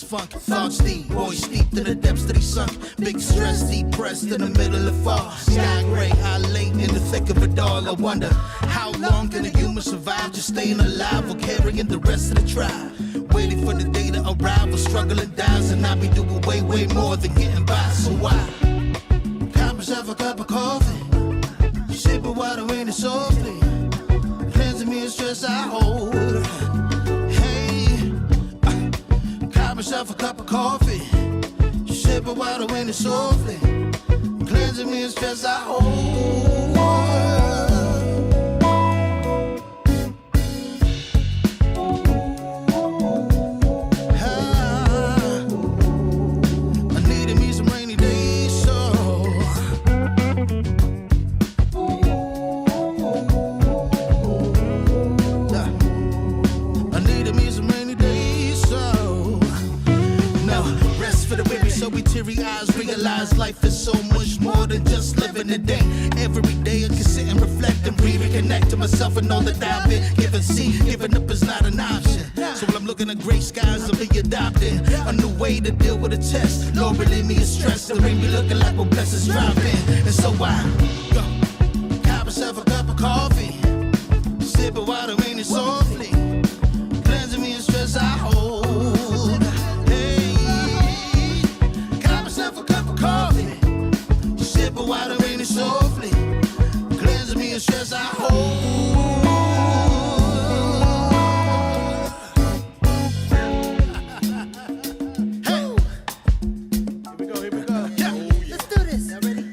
This funk, thoughts deep, boys steeped in the depths that he sunk. Big stress, depressed in the middle of fall. Sky gray, I late in the thick of it all. I wonder, how long can a human survive just staying alive or carrying the rest of the tribe? Waiting for the day to arrive or struggling dies, and I be doing way, way more than getting by. So why? Got myself a cup of coffee, sipping water in it softly, cleansing me of stress I hold. Hey, got myself a cup of coffee, sipping water in it softly, cleansing me of stress I hold. Realize life is so much more than just living a day. Every day I can sit and reflect and breathe and connect to myself and know that I've been given. See, giving up is not an option. So when I'm looking at gray skies, I'll be adopting a new way to deal with a test. Lord, relieve me of stress. The rain be looking like we're blessings dropping. And so I got myself a cup of coffee, sipping water in it softly, cleansing me of stress I hold. Coffee, sipping water in it softly, cleansing me of stress I hold. Hey, here we go. Yeah. Let's do this. Y'all ready?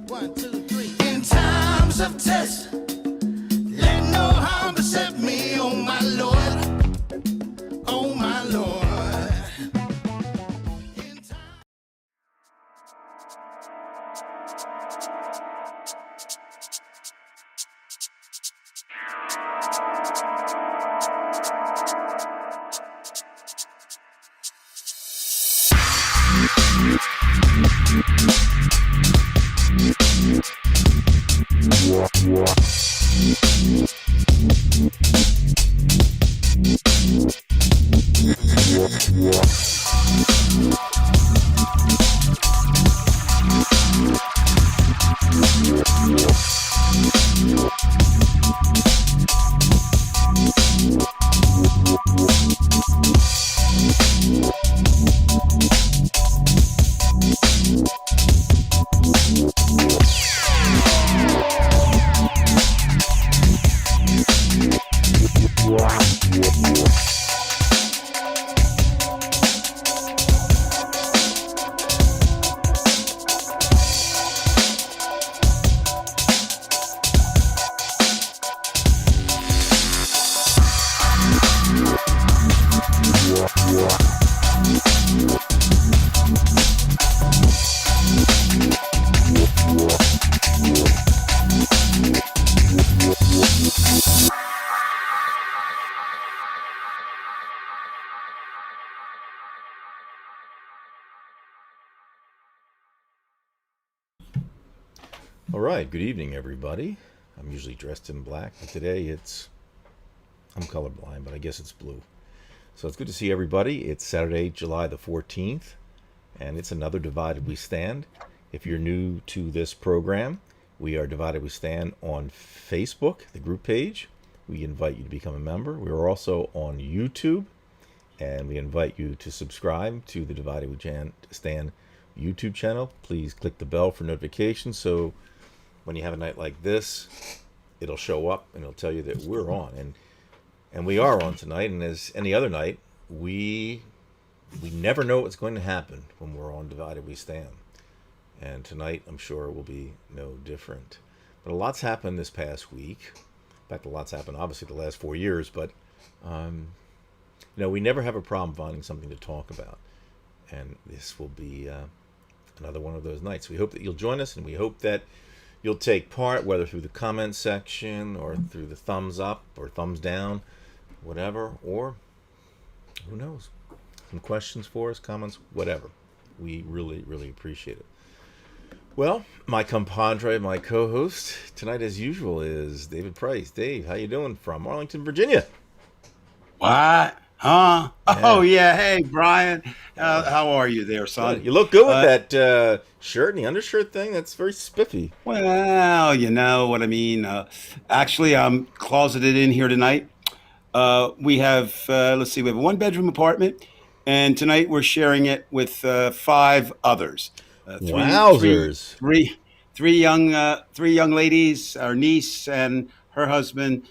1, 2, 3. In times of test, let no harm beset me, oh my Lord, oh my Lord. All right, good evening, everybody. I'm usually dressed in black, but today I'm colorblind, but I guess it's blue. So it's good to see everybody. It's Saturday, July the 14th, and it's another Divided We Stand. If you're new to this program, we are Divided We Stand on Facebook, the group page. We invite you to become a member. We are also on YouTube, and we invite you to subscribe to the Divided We Stand YouTube channel. Please click the bell for notifications so when you have a night like this, it'll show up and it'll tell you that we're on. And we are on tonight, and as any other night, we never know what's going to happen when we're on Divided We Stand. And tonight, I'm sure, will be no different. But a lot's happened this past week. In fact, a lot's happened, obviously, the last 4 years. But, we never have a problem finding something to talk about. And this will be another one of those nights. We hope that you'll join us, and we hope that you'll take part, whether through the comment section or through the thumbs up or thumbs down, whatever, or who knows, some questions for us, comments, whatever. We really, really appreciate it. Well, my compadre, my co-host tonight, as usual, is David Price. Dave, how you doing from Arlington, Virginia? What? Huh? Yeah. Oh yeah. Hey, Brian. Yeah. How are you there, son? Good. You look good with Uh, that shirt and the undershirt thing. That's very spiffy. well, you know what I mean. Actually, I'm closeted in here tonight. We have, let's see, we have a one-bedroom apartment, and tonight we're sharing it with five others. Uh, three, three, Wowzers. three, three young ladies. Our niece and her husband.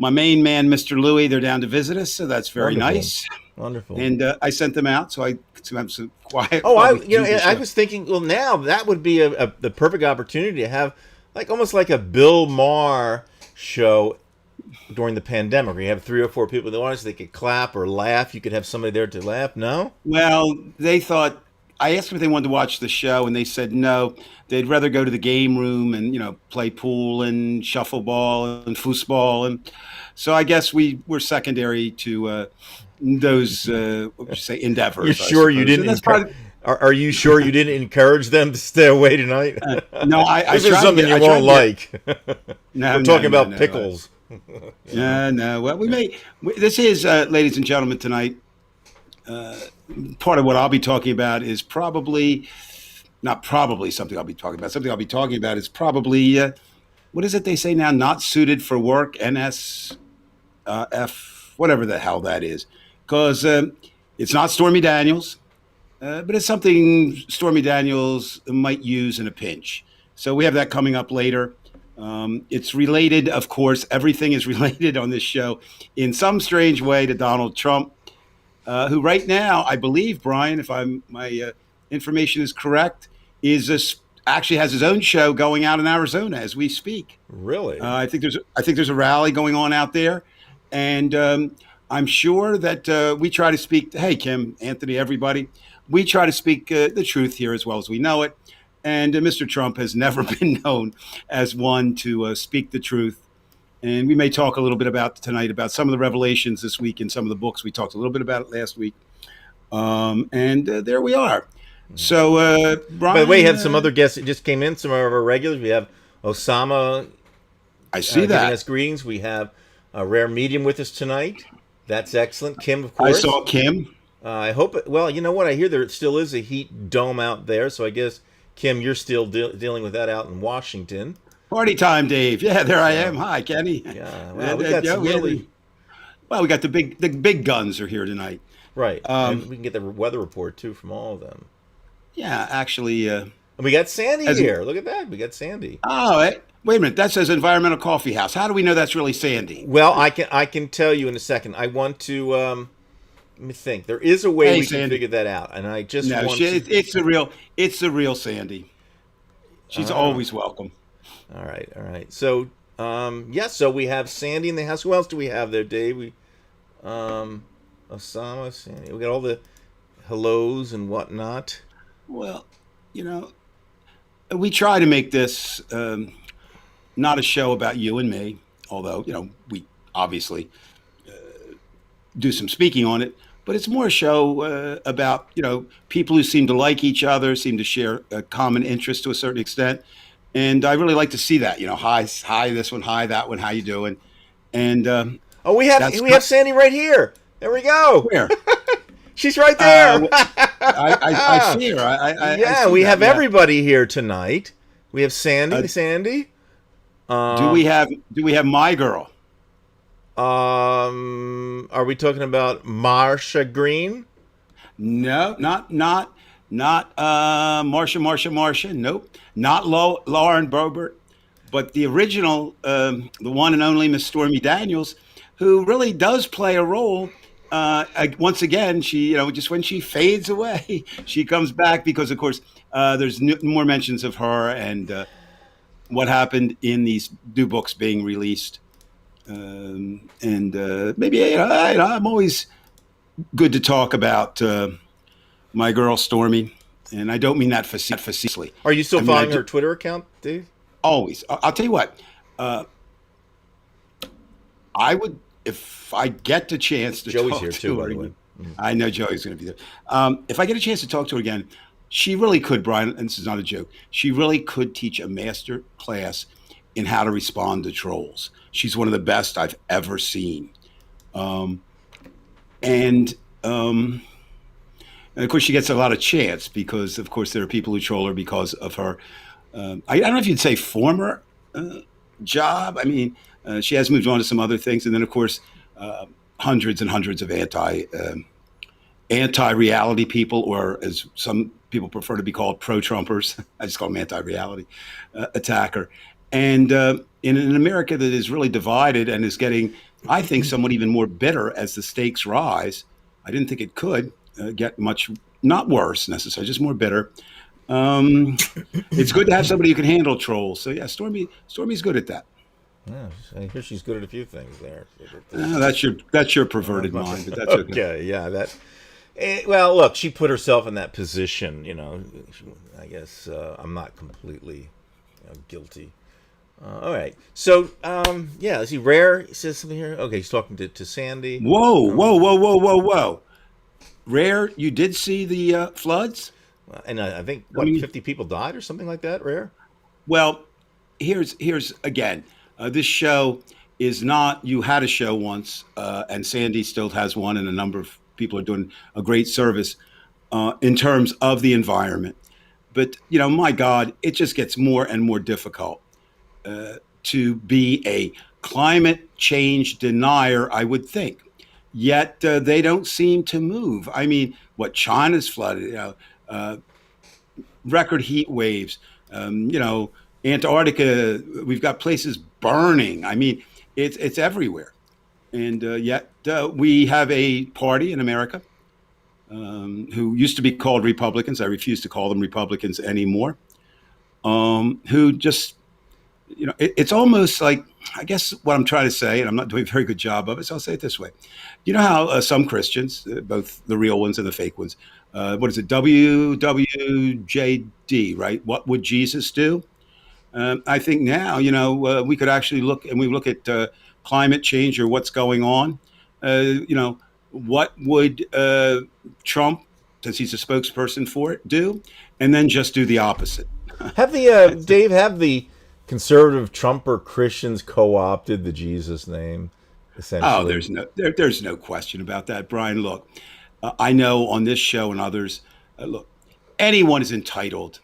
My main man, Mr. Louis. They're down to visit us, so that's very Wonderful. nice. Wonderful. And I sent them out so I could have some quiet Oh, while we do the I show. was thinking, well, now that would be the perfect opportunity to have like almost like a Bill Maher show during the pandemic, where you have three or four people in the audience, they could clap or laugh. You could have somebody there to laugh. No? Well, they thought I asked them if they wanted to watch the show, and they said no. They'd rather go to the game room and play pool and shuffleball and foosball, and so I guess we were secondary to those what would you say You're endeavors, I sure you suppose. didn't And that's encourage? part. Are you sure you didn't encourage them to stay away tonight? No, I This is tried to something get. you I tried won't to get. like. No, We're no, talking no, about no. pickles. No, no. Well, this is, ladies and gentlemen, tonight. Part of what I'll be talking about is probably not probably something I'll be talking about. Something I'll be talking about is probably what is it they say now? Not suited for work. NSF, whatever the hell that is, because it's not Stormy Daniels, but it's something Stormy Daniels might use in a pinch. So we have that coming up later. It's related, of course. Everything is related on this show in some strange way to Donald Trump, who right now, I believe, Brian, if my information is correct, actually has his own show going out in Arizona as we speak. Really? I think there's a rally going on out there, and I'm sure that we try to speak. Hey, Kim, Anthony, everybody, we try to speak the truth here as well as we know it. And Mr. Trump has never been known as one to speak the truth. And we may talk a little bit about tonight about some of the revelations this week in some of the books. We talked a little bit about it last week. And there we are. So, By the way, you Brian, have some other guests that just came in, some of our regulars. We have Osama I see giving that. us greetings. We have a rare medium with us tonight. That's excellent. Kim, of I course. saw Kim. I hope. Well, you know what? I hear there still is a heat dome out there, so I guess Kim, you're still dealing with that out in Washington. Party time, Dave. Yeah, there I So am. Hi, Kenny. yeah, well, we got some we really well, we got the big guns are here tonight. right, and Um, we can get the weather report too from all of them. yeah, actually, And we got Sandy as here. Look at that. We got Sandy. wait a minute. That says Environmental Coffee House. How do we know that's really Sandy? Well, I can tell you in a second. I want to let me think. There is a way Hey, we can Sandy. figure that out, and I just No, want to. it's the real Sandy. She's Uh, always welcome. all right, all right. So, yeah. So we have Sandy in the house. Who else do we have there, Dave? Osama, Sandy. We got all the hellos and whatnot. Well, you know, we try to make this not a show about you and me, although we obviously do some speaking on it. But it's more a show about people who seem to like each other, seem to share a common interest to a certain extent, and I really like to see that. Hi this one, hi that one, how you doing? And Oh, we have that's we have Sandy right here. There we go. where She's right uh, there. I see her. I Yeah, see we that. have Yeah. everybody here tonight. We have Sandy. Uh, Sandy. do we have my girl? Are we talking about Marsha Green? No, not Marsha. Nope, not Lauren Boebert, but the original, the one and only Miss Stormy Daniels, who really does play a role. Once again, she just when she fades away, she comes back because, of course, there's more mentions of her and what happened in these new books being released. And maybe I'm always good to talk about my girl Stormy, and I don't mean that facetiously. Are you still I mean, following her Twitter account, Dave? always. I'll tell you what. I would, if I get the chance to Joey's talk here to too, her by the way. again. I know Joey's going to be there. If I get a chance to talk to her again, she really could, Brian, and this is not a joke. She really could teach a master class in how to respond to trolls. She's one of the best I've ever seen. and and of course, she gets a lot of chance because, of course, there are people who troll her because of her. I don't know if you'd say former job. I mean, she has moved on to some other things, and then, of course, hundreds and hundreds of anti-reality people, or as some people prefer to be called, pro-Trumpers. I just call them anti-reality attacker. And in an America that is really divided and is getting, I think, somewhat even more bitter as the stakes rise. I didn't think it could get much, not worse necessarily, just more bitter. It's good to have somebody who can handle trolls. So yeah, Stormy's good at that. Yeah, I hear she's good at a few things there. That's your perverted mind, but that's okay. Okay, yeah, that. Well, look, she put herself in that position. I guess I'm not completely guilty. All right, so yeah, is he rare? He says something here. Okay, he's talking to Sandy. Whoa. Rare, you did see the floods? And I think I mean, 50 people died or something like that. Rare. well, here's again. This show is not. You had a show once, and Sandy still has one, and a number of people are doing a great service in terms of the environment. But my God, it just gets more and more difficult to be a climate change denier, I would think. Yet they don't seem to move. I mean, what China's flooded, record heat waves, Antarctica, we've got places burning. I mean, it's everywhere. And yet we have a party in America who used to be called Republicans. I refuse to call them Republicans anymore. Who just, it's almost like, I guess what I'm trying to say, and I'm not doing a very good job of it, so I'll say it this way. You know how some Christians, both the real ones and the fake ones, what is it, WWJD, right? What would Jesus do? I think now, we could actually look at climate change or what's going on. What would Trump, since he's a spokesperson for it, do? And then just do the opposite. Have the Dave? Have the conservative Trumper Christians co-opted the Jesus name? Essentially. Oh, there's no question about that, Brian. Look, I know on this show and others, look, anyone is entitled,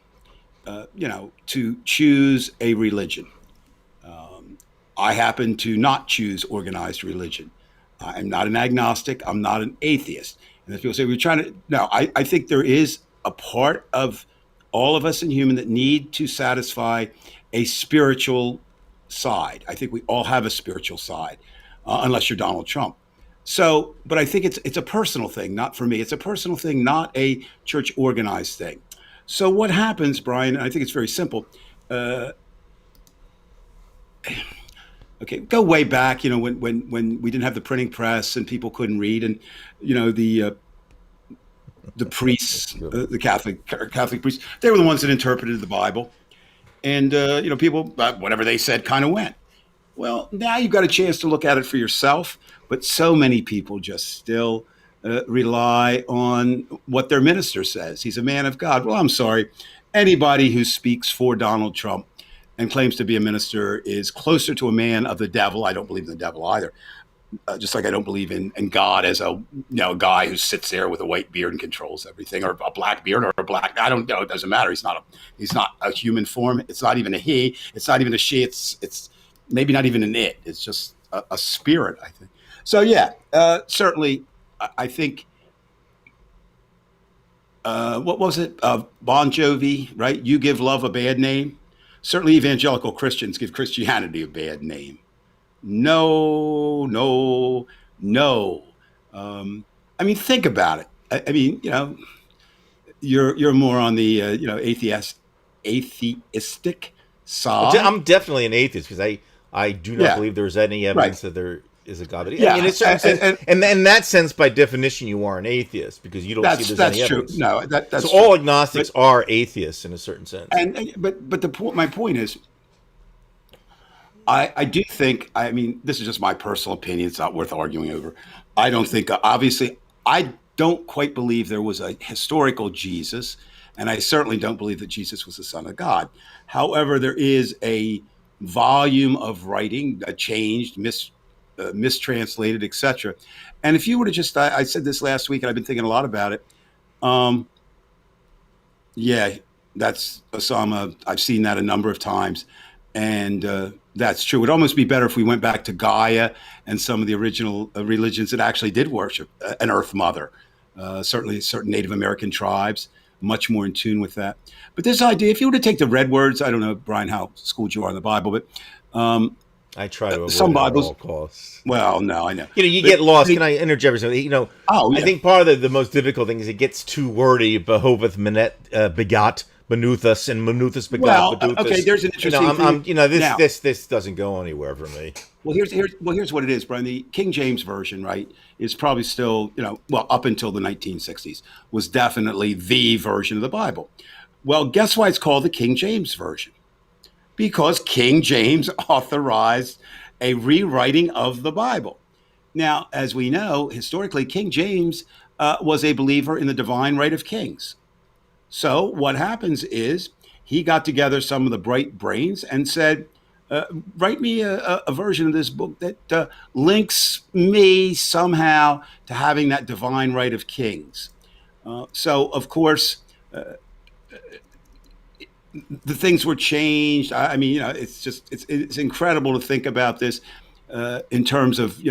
to choose a religion. I happen to not choose organized religion. I'm not an agnostic. I'm not an atheist. And if people say we're trying to, no, I think there is a part of all of us in human that need to satisfy a spiritual side. I think we all have a spiritual side, unless you're Donald Trump. So, but I think it's a personal thing, not for me. It's a personal thing, not a church organized thing. So what happens, Brian? I think it's very simple. Okay, go way back. When we didn't have the printing press and people couldn't read, and the priests, the Catholic priests, they were the ones that interpreted the Bible, and people, whatever they said, kind of went. Well, now you've got a chance to look at it for yourself, but so many people just still rely on what their minister says. He's a man of God. Well, I'm sorry. Anybody who speaks for Donald Trump and claims to be a minister is closer to a man of the devil. I don't believe in the devil either. Just like I don't believe in God as a guy who sits there with a white beard and controls everything, or a black beard, or a black. I don't know. It doesn't matter. He's not a human form. It's not even a he. It's not even a she. It's maybe not even an it. It's just a spirit, I think. So yeah, certainly, I think. What was it? Bon Jovi, right? You give love a bad name. Certainly, evangelical Christians give Christianity a bad name. No. I mean, think about it. I mean, you're more on the atheistic side. I'm definitely an atheist because I do not believe there's any evidence that there is a God. Yeah, in a certain sense, and in that sense, by definition, you are an atheist because you don't see there's any evidence. No, that's so true. all agnostics are atheists in a certain sense. But my point is, I do think. I mean, this is just my personal opinion. It's not worth arguing over. I don't think. Obviously, I don't quite believe there was a historical Jesus, and I certainly don't believe that Jesus was the Son of God. However, there is a volume of writing, changed, mistranslated, etc. And if you were to just, I said this last week, and I've been thinking a lot about it. Um, yeah, that's Osama. I've seen that a number of times, and that's true. It'd almost be better if we went back to Gaia and some of the original religions that actually did worship an Earth Mother. Certainly, certain Native American tribes much more in tune with that. But this idea, if you were to take the red words, I don't know, Brian, how schooled you are in the Bible, but I try to avoid some it at Bibles. all costs. Well, no, I know. You But get lost. Can I interject something? Oh, I yeah. think part of the most difficult thing is it gets too wordy. Behoveth Menet begot Benuthus, and Benuthus begot Well, Benuthus. okay, there's an interesting thing. Now, this doesn't go anywhere for me. well, here's what it is, Brian. The King James version, right, is probably still, well, up until the 1960s, was definitely the version of the Bible. Well, guess why it's called the King James version? Because King James authorized a rewriting of the Bible. Now, as we know, historically, King James was a believer in the divine right of kings. So what happens is he got together some of the bright brains and said, write me a version of this book that links me somehow to having that divine right of kings. So, of course, the things were changed. I mean, it's incredible to think about this in terms of,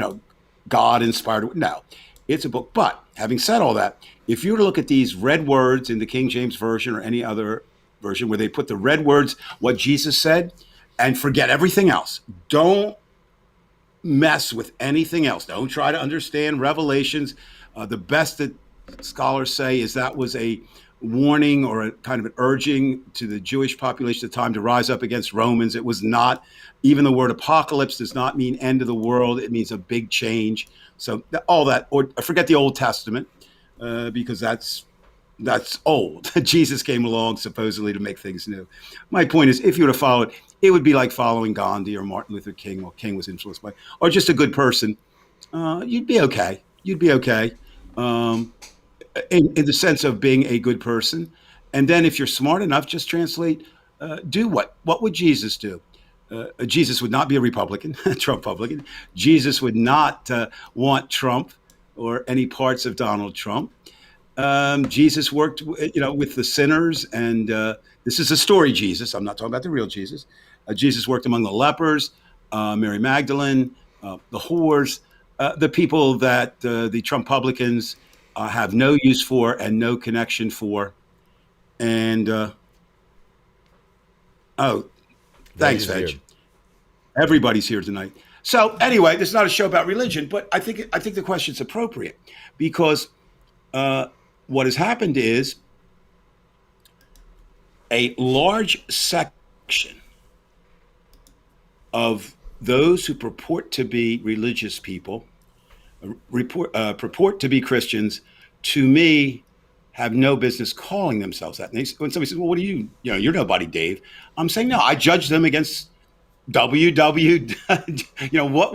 God inspired. No, it's a book. But having said all that, if you were to look at these red words in the King James Version or any other version where they put the red words, what Jesus said, and forget everything else. Don't mess with anything else. Don't try to understand Revelations. The best that scholars say is that was a warning or a kind of an urging to the Jewish population at the time to rise up against Romans. It was not, even the word apocalypse does not mean end of the world. It means a big change. So all that, or forget the Old Testament, because that's old. Jesus came along supposedly to make things new. My point is, if you were to follow it, it would be like following Gandhi or Martin Luther King. Well, King was influenced by, or just a good person. You'd be okay. You'd be okay. In the sense of being a good person. And then if you're smart enough, just translate, do what? What would Jesus do? Jesus would not be a Republican, Trump-publican. Jesus would not want Trump or any parts of Donald Trump. Jesus worked, with the sinners, and this is a story Jesus. I'm not talking about the real Jesus. Jesus worked among the lepers, Mary Magdalene, the whores, the people that the Trump-publicans have no use for and no connection for. And thanks, Everybody's Veg. here. Everybody's here tonight. So anyway, this is not a show about religion, but I think the question's appropriate because what has happened is a large section of those who purport to be religious people, purport to be Christians, to me, have no business calling themselves that. And when somebody says, well, what do you, you're nobody, Dave. I'm saying, no, I judge them against what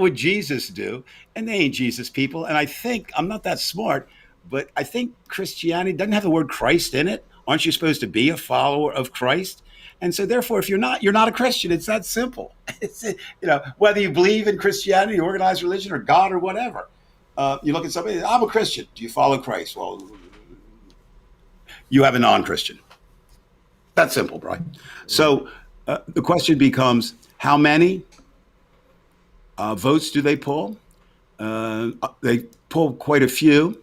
would Jesus do? And they ain't Jesus people. And I think, I'm not that smart, but I think Christianity doesn't have the word Christ in it. Aren't you supposed to be a follower of Christ? And so therefore, if you're not a Christian. It's that simple. It's, whether you believe in Christianity, organized religion, or God, or whatever. You look at somebody, I'm a Christian. Do you follow Christ? Well, you have a non-Christian. That's simple, Brian. So the question becomes, how many votes do they pull? They pull quite a few,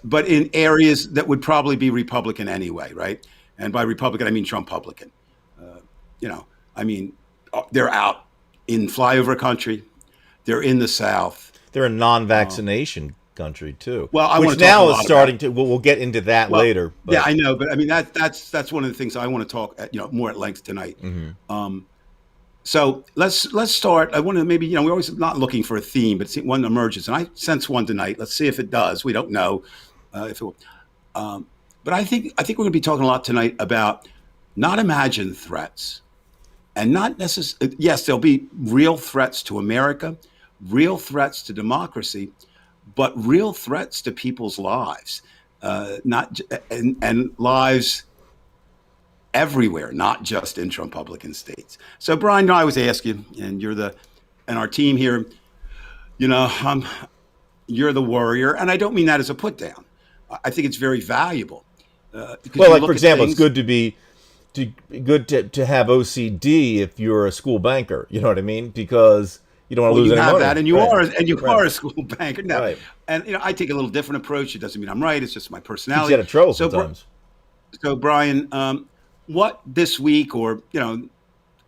but in areas that would probably be Republican anyway, right? And by Republican, I mean Trump-publican. They're out in flyover country. They're in the South. They're a non-vaccination country too. Well, I which want to now talk is starting to. We'll get into that later. But. Yeah, I know, but I mean that's one of the things I want to talk more at length tonight. Mm-hmm. So let's start. I want to maybe we're always not looking for a theme, but one emerges, and I sense one tonight. Let's see if it does. We don't know if it will, but I think we're going to be talking a lot tonight about not imagined threats, and not necessarily. Yes, there'll be real threats to America, real threats to democracy, but real threats to people's lives, and lives everywhere, not just in Trump-publican states. So, Brian, I always ask you, and and our team here, you're the warrior, and I don't mean that as a put down. I think it's very valuable. Because Well, you like look for at example, it's things- good to have OCD if you're a school banker. You know what I mean? Because you don't want to Well, lose you any have money. that, and you Right. are Right. a school banker. No, Right. and I take a little different approach. It doesn't mean I'm right. It's just my Keeps personality. you out of trouble So, sometimes. so Brian, what this week, or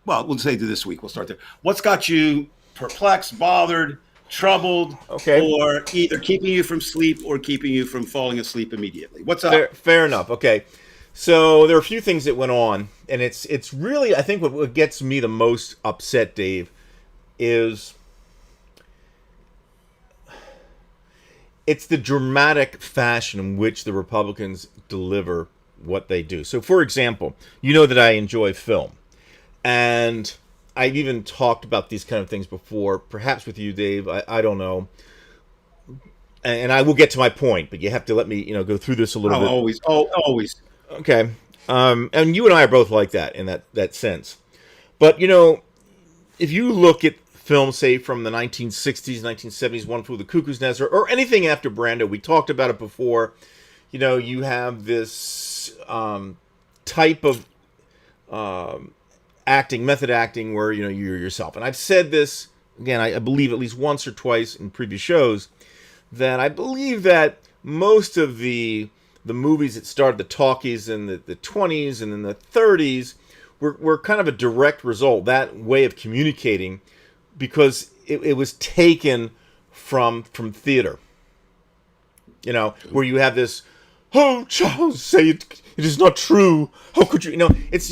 well, we'll say this week. We'll start there. What's got you perplexed, bothered, troubled, Okay. or either keeping you from sleep or keeping you from falling asleep immediately? What's up? Fair enough. Okay. So there are a few things that went on, and it's really, I think, what gets me the most upset, Dave, is it's the dramatic fashion in which the Republicans deliver what they do. So, for example, you know that I enjoy film, and I've even talked about these kind of things before, perhaps with you, Dave. I don't know. And I will get to my point, but you have to let me, go through this a little bit. Always. Okay. And you and I are both like that in that sense. But, if you look at films, say, from the 1960s, 1970s, One Flew the Cuckoo's Nest, or anything after Brando, we talked about it before, you have this type of method acting where, you're yourself. And I've said this, again, I believe at least once or twice in previous shows, that I believe that most of the movies that started the talkies in the 20s and in the 30s were kind of a direct result, that way of communicating, because it was taken from theater. Where you have this, "Oh, Charles, say it is not true. How could you?" There's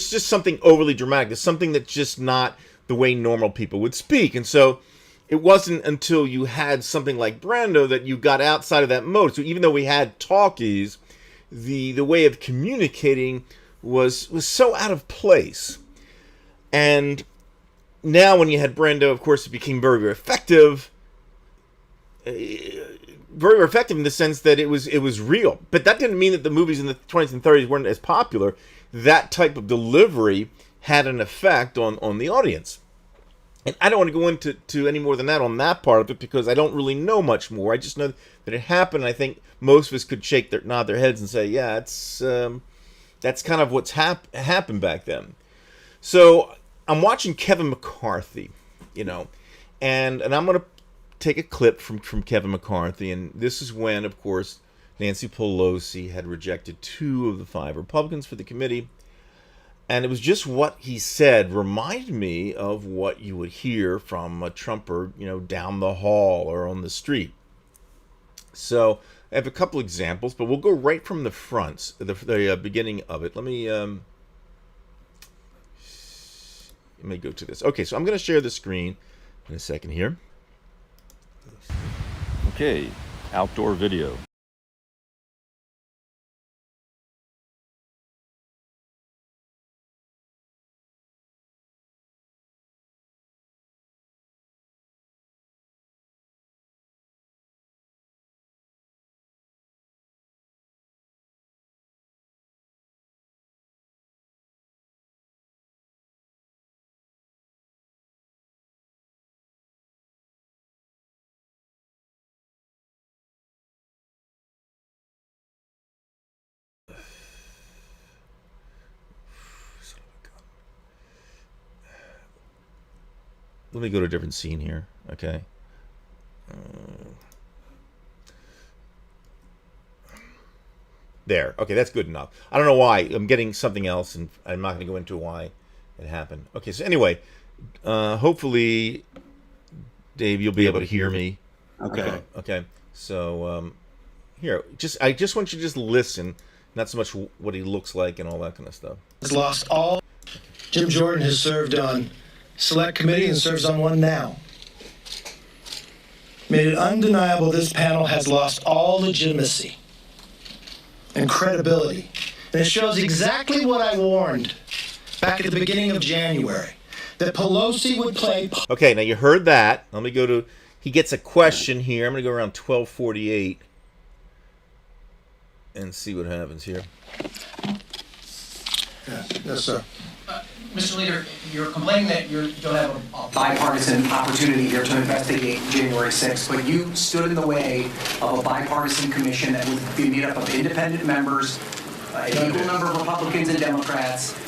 just something overly dramatic. There's something that's just not the way normal people would speak. And so it wasn't until you had something like Brando that you got outside of that mode. So even though we had talkies, the way of communicating was so out of place. And now when you had Brando, of course, it became very, very effective. Very, very effective in the sense that it was real. But that didn't mean that the movies in the 20s and 30s weren't as popular. That type of delivery had an effect on the audience. And I don't want to go into any more than that on that part of it, because I don't really know much more. I just know that it happened. And I think most of us could nod their heads and say, yeah, that's kind of what's happened back then. So I'm watching Kevin McCarthy, and I'm going to take a clip from Kevin McCarthy. And this is when, of course, Nancy Pelosi had rejected 2 of the 5 Republicans for the committee. And it was just what he said reminded me of what you would hear from a Trumper, down the hall or on the street. So I have a couple examples, but we'll go right from the front, the beginning of it. Let me go to this. Okay, so I'm going to share the screen in a second here. Okay, outdoor video. Let me go to a different scene here. Okay. There. Okay, that's good enough. I don't know why. I'm getting something else, and I'm not going to go into why it happened. Okay, so anyway, hopefully, Dave, you'll be able to hear me. Okay. Okay. So here, I just want you to just listen, not so much what he looks like and all that kind of stuff. Has lost all. Jim Jordan has served on select committee and serves on one now. Made it undeniable this panel has lost all legitimacy and credibility. And it shows exactly what I warned back at the beginning of January, that Pelosi would play. Okay, now you heard that. Let me go to, he gets a question here. I'm going to go around 1248 and see what happens here. Yes, sir. Mr. Leader, you're complaining that you don't have a bipartisan opportunity here to investigate January 6th, but you stood in the way of a bipartisan commission that would be made up of independent members, an equal number of Republicans and Democrats.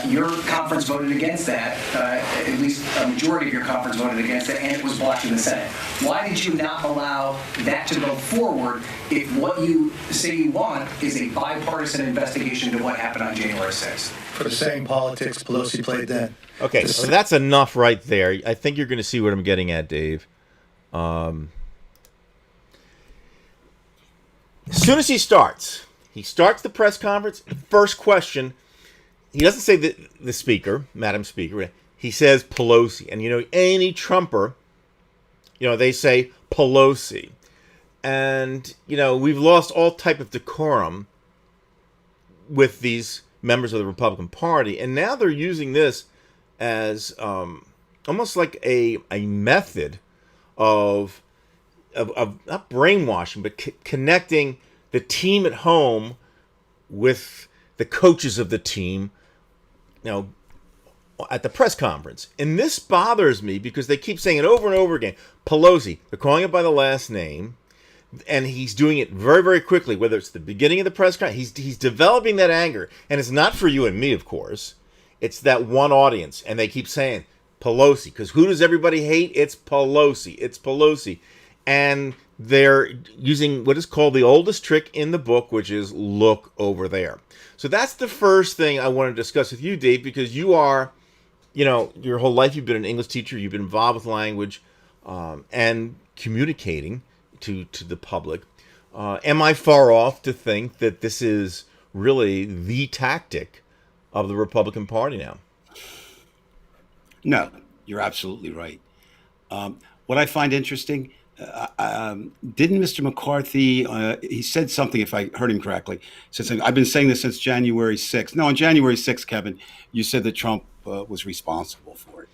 Your conference voted against that, at least a majority of your conference voted against it, and it was blocked in the Senate. Why did you not allow that to go forward if what you say you want is a bipartisan investigation into what happened on January 6th? For the same politics Pelosi played then. Okay, so that's enough right there. I think you're going to see what I'm getting at, Dave. As soon as he starts the press conference, first question, he doesn't say the speaker, Madam Speaker. He says Pelosi. And, any Trumper, they say Pelosi. And, we've lost all type of decorum with these members of the Republican Party. And now they're using this as almost like a method of not brainwashing, but connecting the team at home with the coaches of the team, at the press conference. And this bothers me because they keep saying it over and over again. Pelosi, they're calling it by the last name, and he's doing it very, very quickly, whether it's the beginning of the press conference. He's developing that anger. And it's not for you and me, of course. It's that one audience. And they keep saying Pelosi, because who does everybody hate? It's Pelosi. It's Pelosi. And they're using what is called the oldest trick in the book, which is look over there. So that's the first thing I want to discuss with you, Dave, because you are, your whole life you've been an English teacher. You've been involved with language and communicating to the public. Am I far off to think that this is really the tactic of the Republican Party now? No, you're absolutely right. What I find interesting, didn't Mr. McCarthy, he said something, if I heard him correctly, said something, I've been saying this since January 6th. No, on January 6th, Kevin, you said that Trump was responsible for it.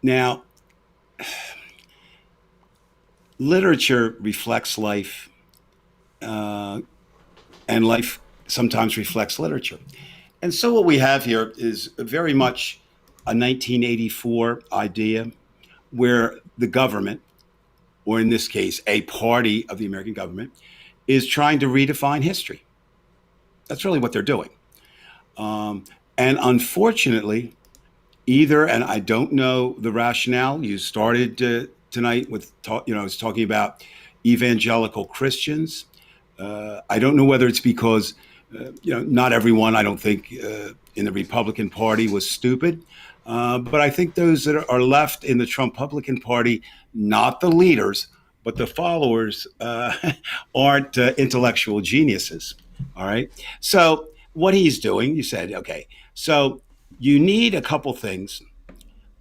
Now, literature reflects life, and life sometimes reflects literature. And so what we have here is very much a 1984 idea where the government, or in this case, a party of the American government, is trying to redefine history. That's really what they're doing. And unfortunately, and I don't know the rationale, you started tonight with, talking about evangelical Christians. I don't know whether it's because, not everyone, I don't think, in the Republican Party was stupid. But I think those that are left in the Trump-Publican Party, not the leaders, but the followers, aren't intellectual geniuses. All right. So what he's doing, you said, okay, so you need a couple things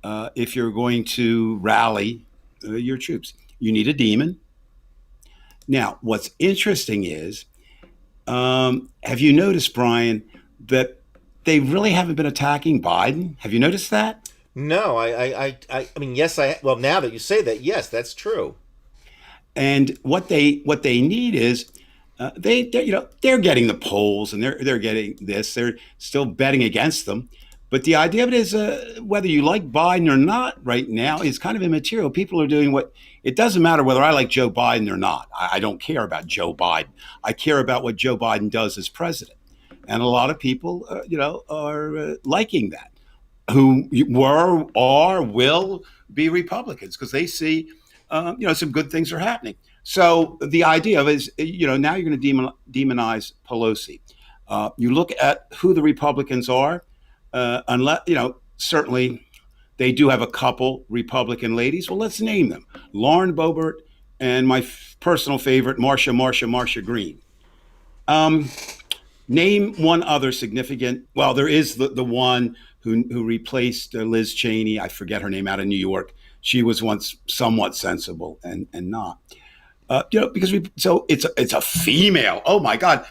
if you're going to rally your troops. You need a demon. Now, what's interesting is, have you noticed, Brian, that they really haven't been attacking Biden? Have you noticed that? No, I mean, yes, well, now that you say that, yes, that's true. And what they need is they're getting the polls and they're getting this. They're still betting against them. But the idea of it is whether you like Biden or not right now is kind of immaterial. People are doing it doesn't matter whether I like Joe Biden or not. I don't care about Joe Biden. I care about what Joe Biden does as president. And a lot of people, are liking that, who were or will be Republicans because they see, some good things are happening. So the idea of it is, now you're going to demonize Pelosi. You look at who the Republicans are, unless, certainly they do have a couple Republican ladies. Well, let's name them. Lauren Boebert and my personal favorite, Marsha Green. Name one other significant. Well, there is the one who replaced Liz Cheney. I forget her name, out of New York. She was once somewhat sensible and not. Because it's a female. Oh my God.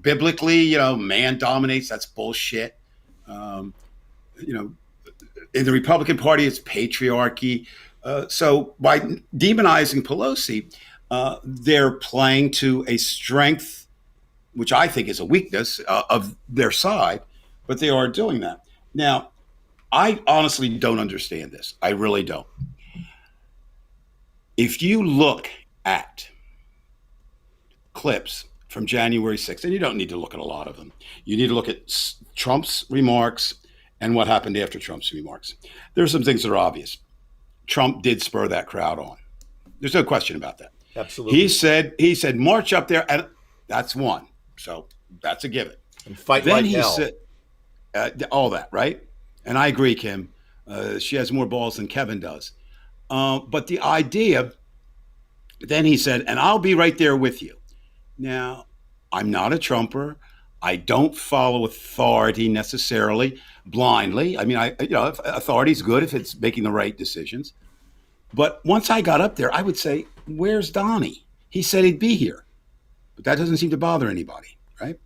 Biblically, man dominates. That's bullshit. In the Republican Party, it's patriarchy. So by demonizing Pelosi, they're playing to a strength, which I think is a weakness of their side, but they are doing that. Now, I honestly don't understand this. I really don't. If you look at clips from January 6th, and you don't need to look at a lot of them, you need to look at Trump's remarks and what happened after Trump's remarks. There's some things that are obvious. Trump did spur that crowd on. There's no question about that. Absolutely. He said, march up there, and that's one. So that's a given. And fight Then like he hell. said, all that, right? And I agree, Kim. She has more balls than Kevin does. But the idea, then he said, and I'll be right there with you. Now, I'm not a Trumper. I don't follow authority necessarily blindly. I mean, authority's good if it's making the right decisions. But once I got up there, I would say, where's Donnie? He said he'd be here. But that doesn't seem to bother anybody, right?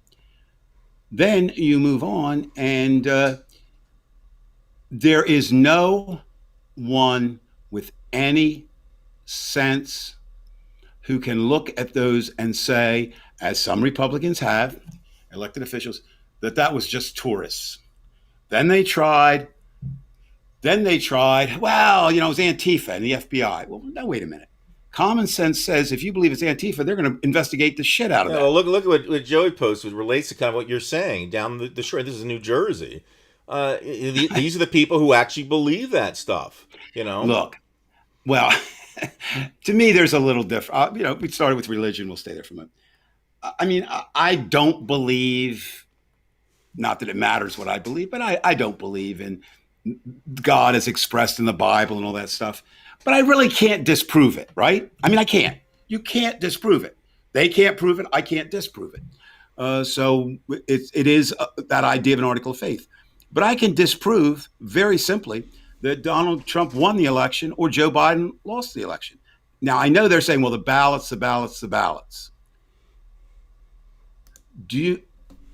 Then you move on, and there is no one with any sense who can look at those and say, as some Republicans have, elected officials, that was just tourists. Then they tried, well, it was Antifa and the FBI. Well, no, wait a minute. Common sense says if you believe it's Antifa, they're going to investigate the shit out of that. Well, look at what Joey posted, which relates to kind of what you're saying down the shore. This is New Jersey. These are the people who actually believe that stuff. Look, well, to me, there's a little different. We started with religion. We'll stay there for a moment. I mean, I don't believe, not that it matters what I believe, but I don't believe in God as expressed in the Bible and all that stuff. But I really can't disprove it, right? I mean, I can't. You can't disprove it. They can't prove it. I can't disprove it. So it is that idea of an article of faith. But I can disprove very simply that Donald Trump won the election or Joe Biden lost the election. Now, I know they're saying, well, the ballots.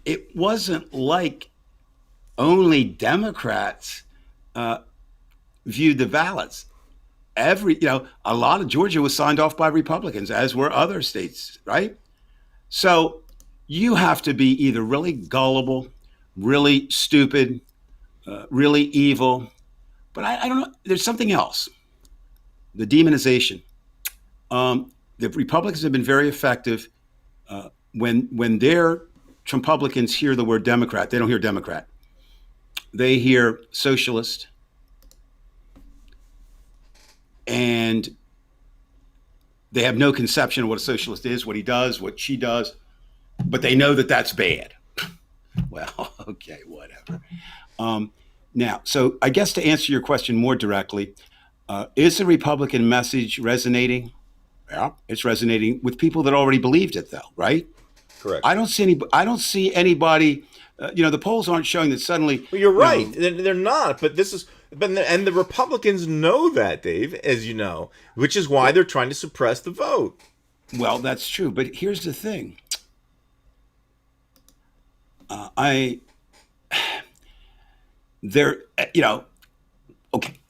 It wasn't like only Democrats viewed the ballots. A lot of Georgia was signed off by Republicans, as were other states, right? So you have to be either really gullible, really stupid, really evil. But I don't know. There's something else. The demonization. The Republicans have been very effective when their Trumpublicans hear the word Democrat. They don't hear Democrat. They hear socialist. And they have no conception of what a socialist is, what he does, what she does. But they know that that's bad. Well, okay, whatever. Now, so I guess to answer your question more directly, is the Republican message resonating? Yeah, it's resonating with people that already believed it, though, right? Correct. I don't see anybody. The polls aren't showing that suddenly. Well, you're right. They're not. But and the Republicans know that, Dave, as you know, which is why they're trying to suppress the vote. Well, that's true. But here's the thing. Okay.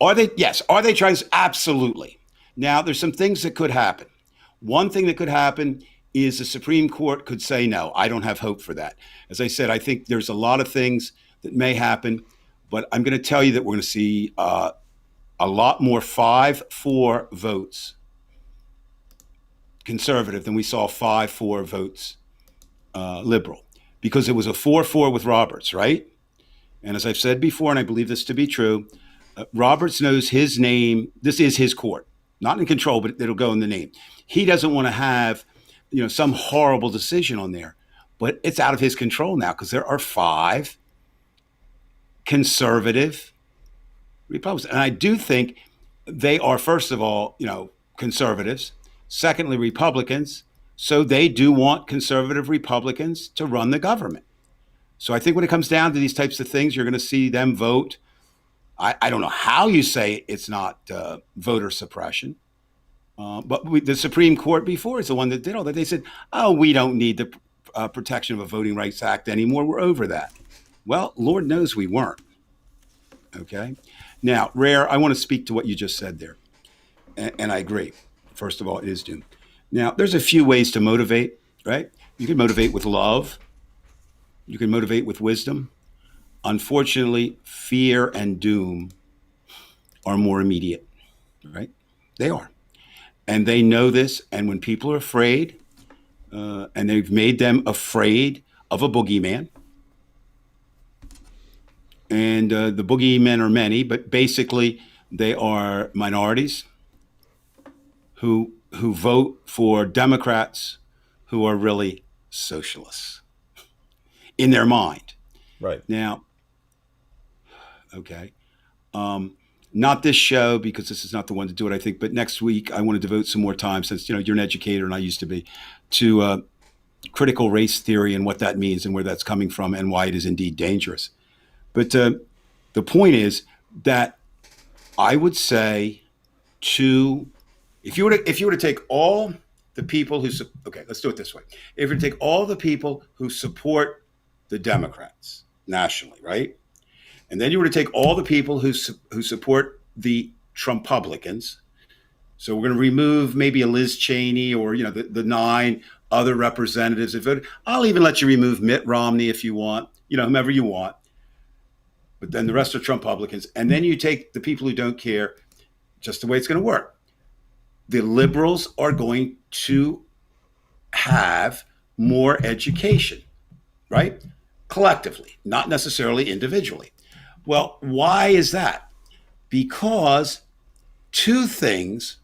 Are they trying to? Absolutely. Now, there's some things that could happen. One thing that could happen is the Supreme Court could say, no, I don't have hope for that. As I said, I think there's a lot of things that may happen, but I'm going to tell you that we're going to see a lot more 5-4 votes conservative than we saw 5-4 votes liberal, because it was a 4-4 with Roberts, right? And as I've said before, and I believe this to be true, Roberts knows his name. This is his court, not in control, but it'll go in the name. He doesn't want to have, some horrible decision on there, but it's out of his control now because there are 5 conservative Republicans. And I do think they are, first of all, conservatives. Secondly, Republicans. So they do want conservative Republicans to run the government. So I think when it comes down to these types of things, you're going to see them vote. I don't know how you say it's not voter suppression. But the Supreme Court before is the one that did all that. They said, oh, we don't need the protection of a Voting Rights Act anymore. We're over that. Well, Lord knows we weren't. Okay. Now, Rare, I want to speak to what you just said there. And I agree. First of all, it is doomed. Now, there's a few ways to motivate, right? You can motivate with love. You can motivate with wisdom. Unfortunately, fear and doom are more immediate, right? They are. And they know this. And when people are afraid, and they've made them afraid of a boogeyman, and the boogeymen are many, but basically they are minorities who vote for Democrats who are really socialists in their mind. Right. Now, okay. Not this show, because this is not the one to do it, I think, but next week I want to devote some more time, since you're an educator and I used to be, to critical race theory and what that means and where that's coming from and why it is indeed dangerous. But the point is that I would say if you were to take all the people who, okay, let's do it this way. If you were to take all the people who support the Democrats nationally, right? And then you were to take all the people who support the Trumpublicans. So we're going to remove maybe a Liz Cheney or the 9 other representatives that voted. I'll even let you remove Mitt Romney if you want, whomever you want. But then the rest are Trumpublicans. And then you take the people who don't care, just the way it's going to work. The liberals are going to have more education, right? Collectively, not necessarily individually. Well, why is that? Because 2 things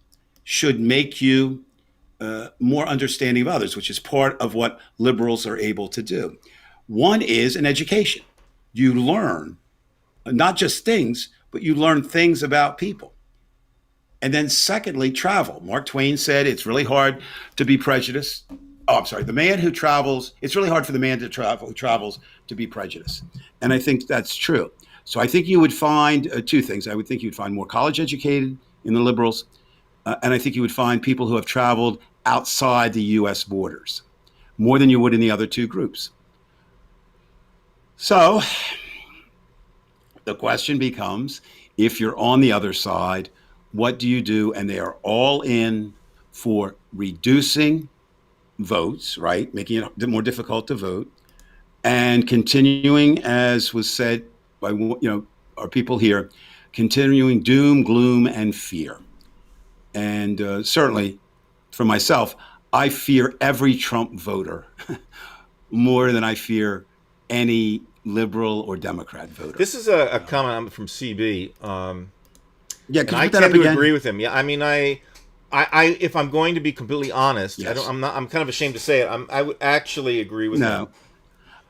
should make you more understanding of others, which is part of what liberals are able to do. One is an education. You learn not just things, but you learn things about people. And then secondly, travel. Mark Twain said it's really hard to be prejudiced. Oh, I'm sorry. The man who travels, it's really hard for the man to travel who travels to be prejudiced. And I think that's true. So I think you would find 2 things. I would think you'd find more college educated in the liberals. And I think you would find people who have traveled outside the U.S. borders more than you would in the other 2 groups. So the question becomes, if you're on the other side, what do you do? And they are all in for reducing votes, right? Making it more difficult to vote, and continuing, as was said by our people here, continuing doom, gloom, and fear. And certainly for myself, I fear every Trump voter more than I fear any liberal or Democrat voter. This is a comment from CB. Yeah, and I tend to agree with him. Yeah, I mean, I if I'm going to be completely honest, yes. I'm kind of ashamed to say it. I would actually agree with him.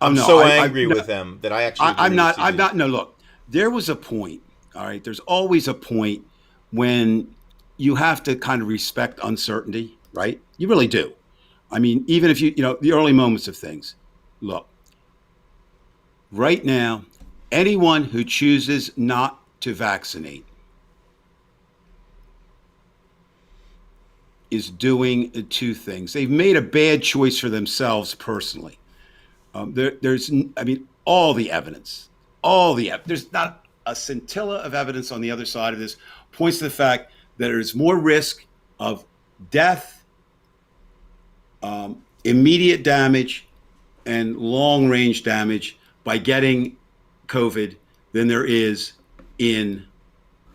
I'm so angry with him that I actually. I'm not. No, look, there was a point. All right, there's always a point when you have to kind of respect uncertainty, right? You really do. I mean, even if the early moments of things. Look, right now, anyone who chooses not to vaccinate is doing 2 things. They've made a bad choice for themselves personally. There's all the evidence, there's not a scintilla of evidence on the other side of this points to the fact that there's more risk of death, immediate damage, and long-range damage by getting COVID than there is in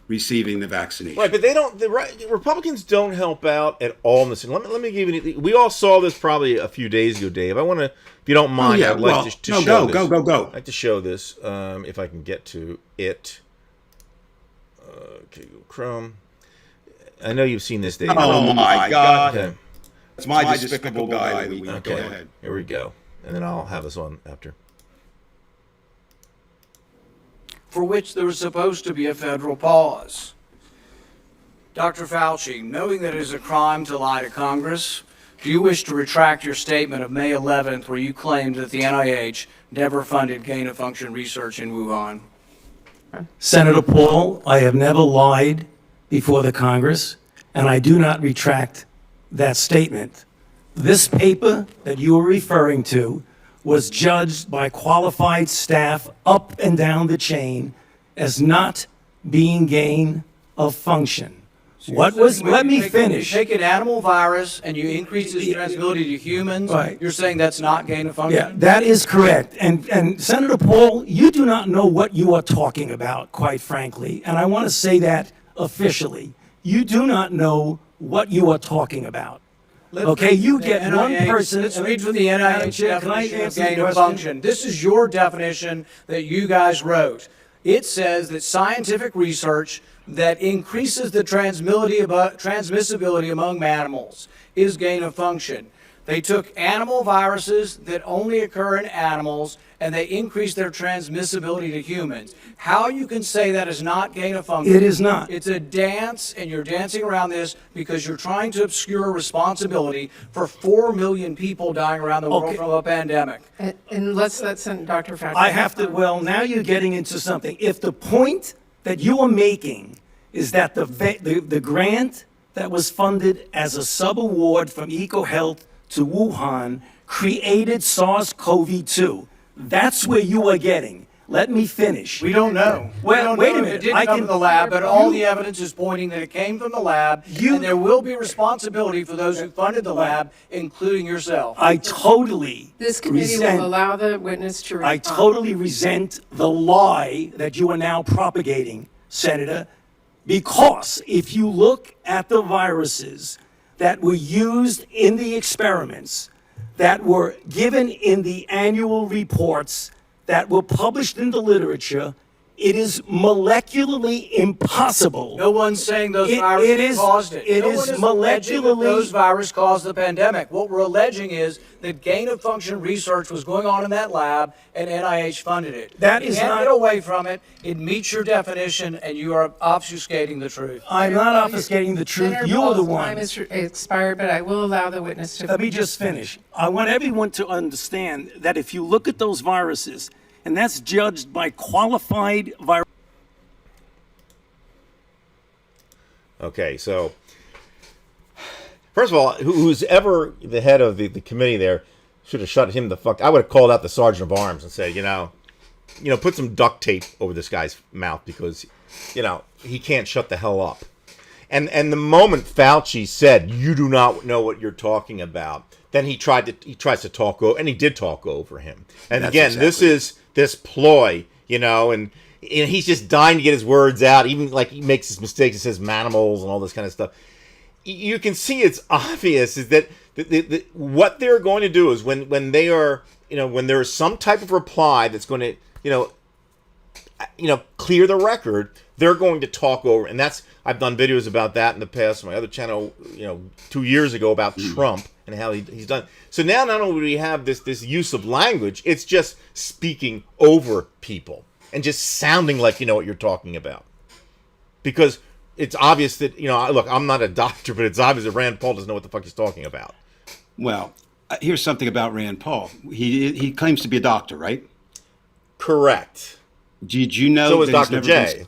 receiving the vaccination. Right, but they don't. The Republicans don't help out at all in this. Let me give you. We all saw this probably a few days ago, Dave. I want to, if you don't mind, I'd like to show this. Go. I'd like to show this, if I can get to it. Okay, Google Chrome. I know you've seen this, Dave. Oh my God! Okay. It's my despicable guy. Okay, go ahead. Here we go, and then I'll have this on after. For which there was supposed to be a federal pause. Dr. Fauci, knowing that it is a crime to lie to Congress, do you wish to retract your statement of May 11th where you claimed that the NIH never funded gain-of-function research in Wuhan? Senator Paul, I have never lied before the Congress, and I do not retract that statement. This paper that you are referring to was judged by qualified staff up and down the chain as not being gain of function. Let me finish. You take an animal virus and you increase its transmissibility to humans. Right. You're saying that's not gain of function? Yeah, that is correct. And Senator Paul, you do not know what you are talking about, quite frankly. And I want to say that officially. You do not know what you are talking about. Okay, you get one person. Let's read from the NIH definition of gain of function. This is your definition that you guys wrote. It says that scientific research that increases the transmissibility among animals is gain of function. They took animal viruses that only occur in animals and they increased their transmissibility to humans. How you can say that is not gain of function? It is not. It's a dance, and you're dancing around this because you're trying to obscure responsibility for 4 million people dying around the world from a pandemic. And let's send Dr. Fauci. I have to, well, now you're getting into something. If the point that you are making is that the grant that was funded as a sub-award from EcoHealth to Wuhan created SARS-CoV-2, that's where you are getting. Let me finish. We don't know. Well, wait a minute. It didn't come from the lab, but all the evidence is pointing that it came from the lab, and there will be responsibility for those who funded the lab, including yourself. I totally This committee will allow the witness to respond. I totally resent the lie that you are now propagating, Senator, because if you look at the viruses that were used in the experiments, that were given in the annual reports, that were published in the literature, it is molecularly impossible. No one's saying those viruses caused it. It No is one is alleging that molecularly. those viruses caused the pandemic. What we're alleging is that gain-of-function research was going on in that lab, and NIH funded it. That you is can't not- get away from it. It meets your definition, and you are obfuscating the truth. I'm not obfuscating the truth. Senator You're the Paul's one. time is expired, but I will allow the witness to. Let me just finish. I want everyone to understand that if you look at those viruses, and that's judged by qualified virus. Okay, so first of all, who's ever the head of the committee there should have shut him the fuck. I would have called out the sergeant of arms and said, put some duct tape over this guy's mouth because, he can't shut the hell up. And the moment Fauci said, "You do not know what you're talking about," then he tries to talk over, and he did talk over him. And That's again, exactly. this is this ploy, and he's just dying to get his words out. Even like he makes his mistakes, he says manimals and all this kind of stuff. You can see it's obvious is that what they're going to do is when they are, when there is some type of reply that's going to, clear the record, they're going to talk over. And I've done videos about that in the past on my other channel, 2 years ago about Trump and how he's done. So now not only do we have this use of language, it's just speaking over people and just sounding like you know what you're talking about. Because it's obvious that, look, I'm not a doctor, but it's obvious that Rand Paul doesn't know what the fuck he's talking about. Well, here's something about Rand Paul. He claims to be a doctor, right? Correct. Did you know? So is that he's Dr. never J.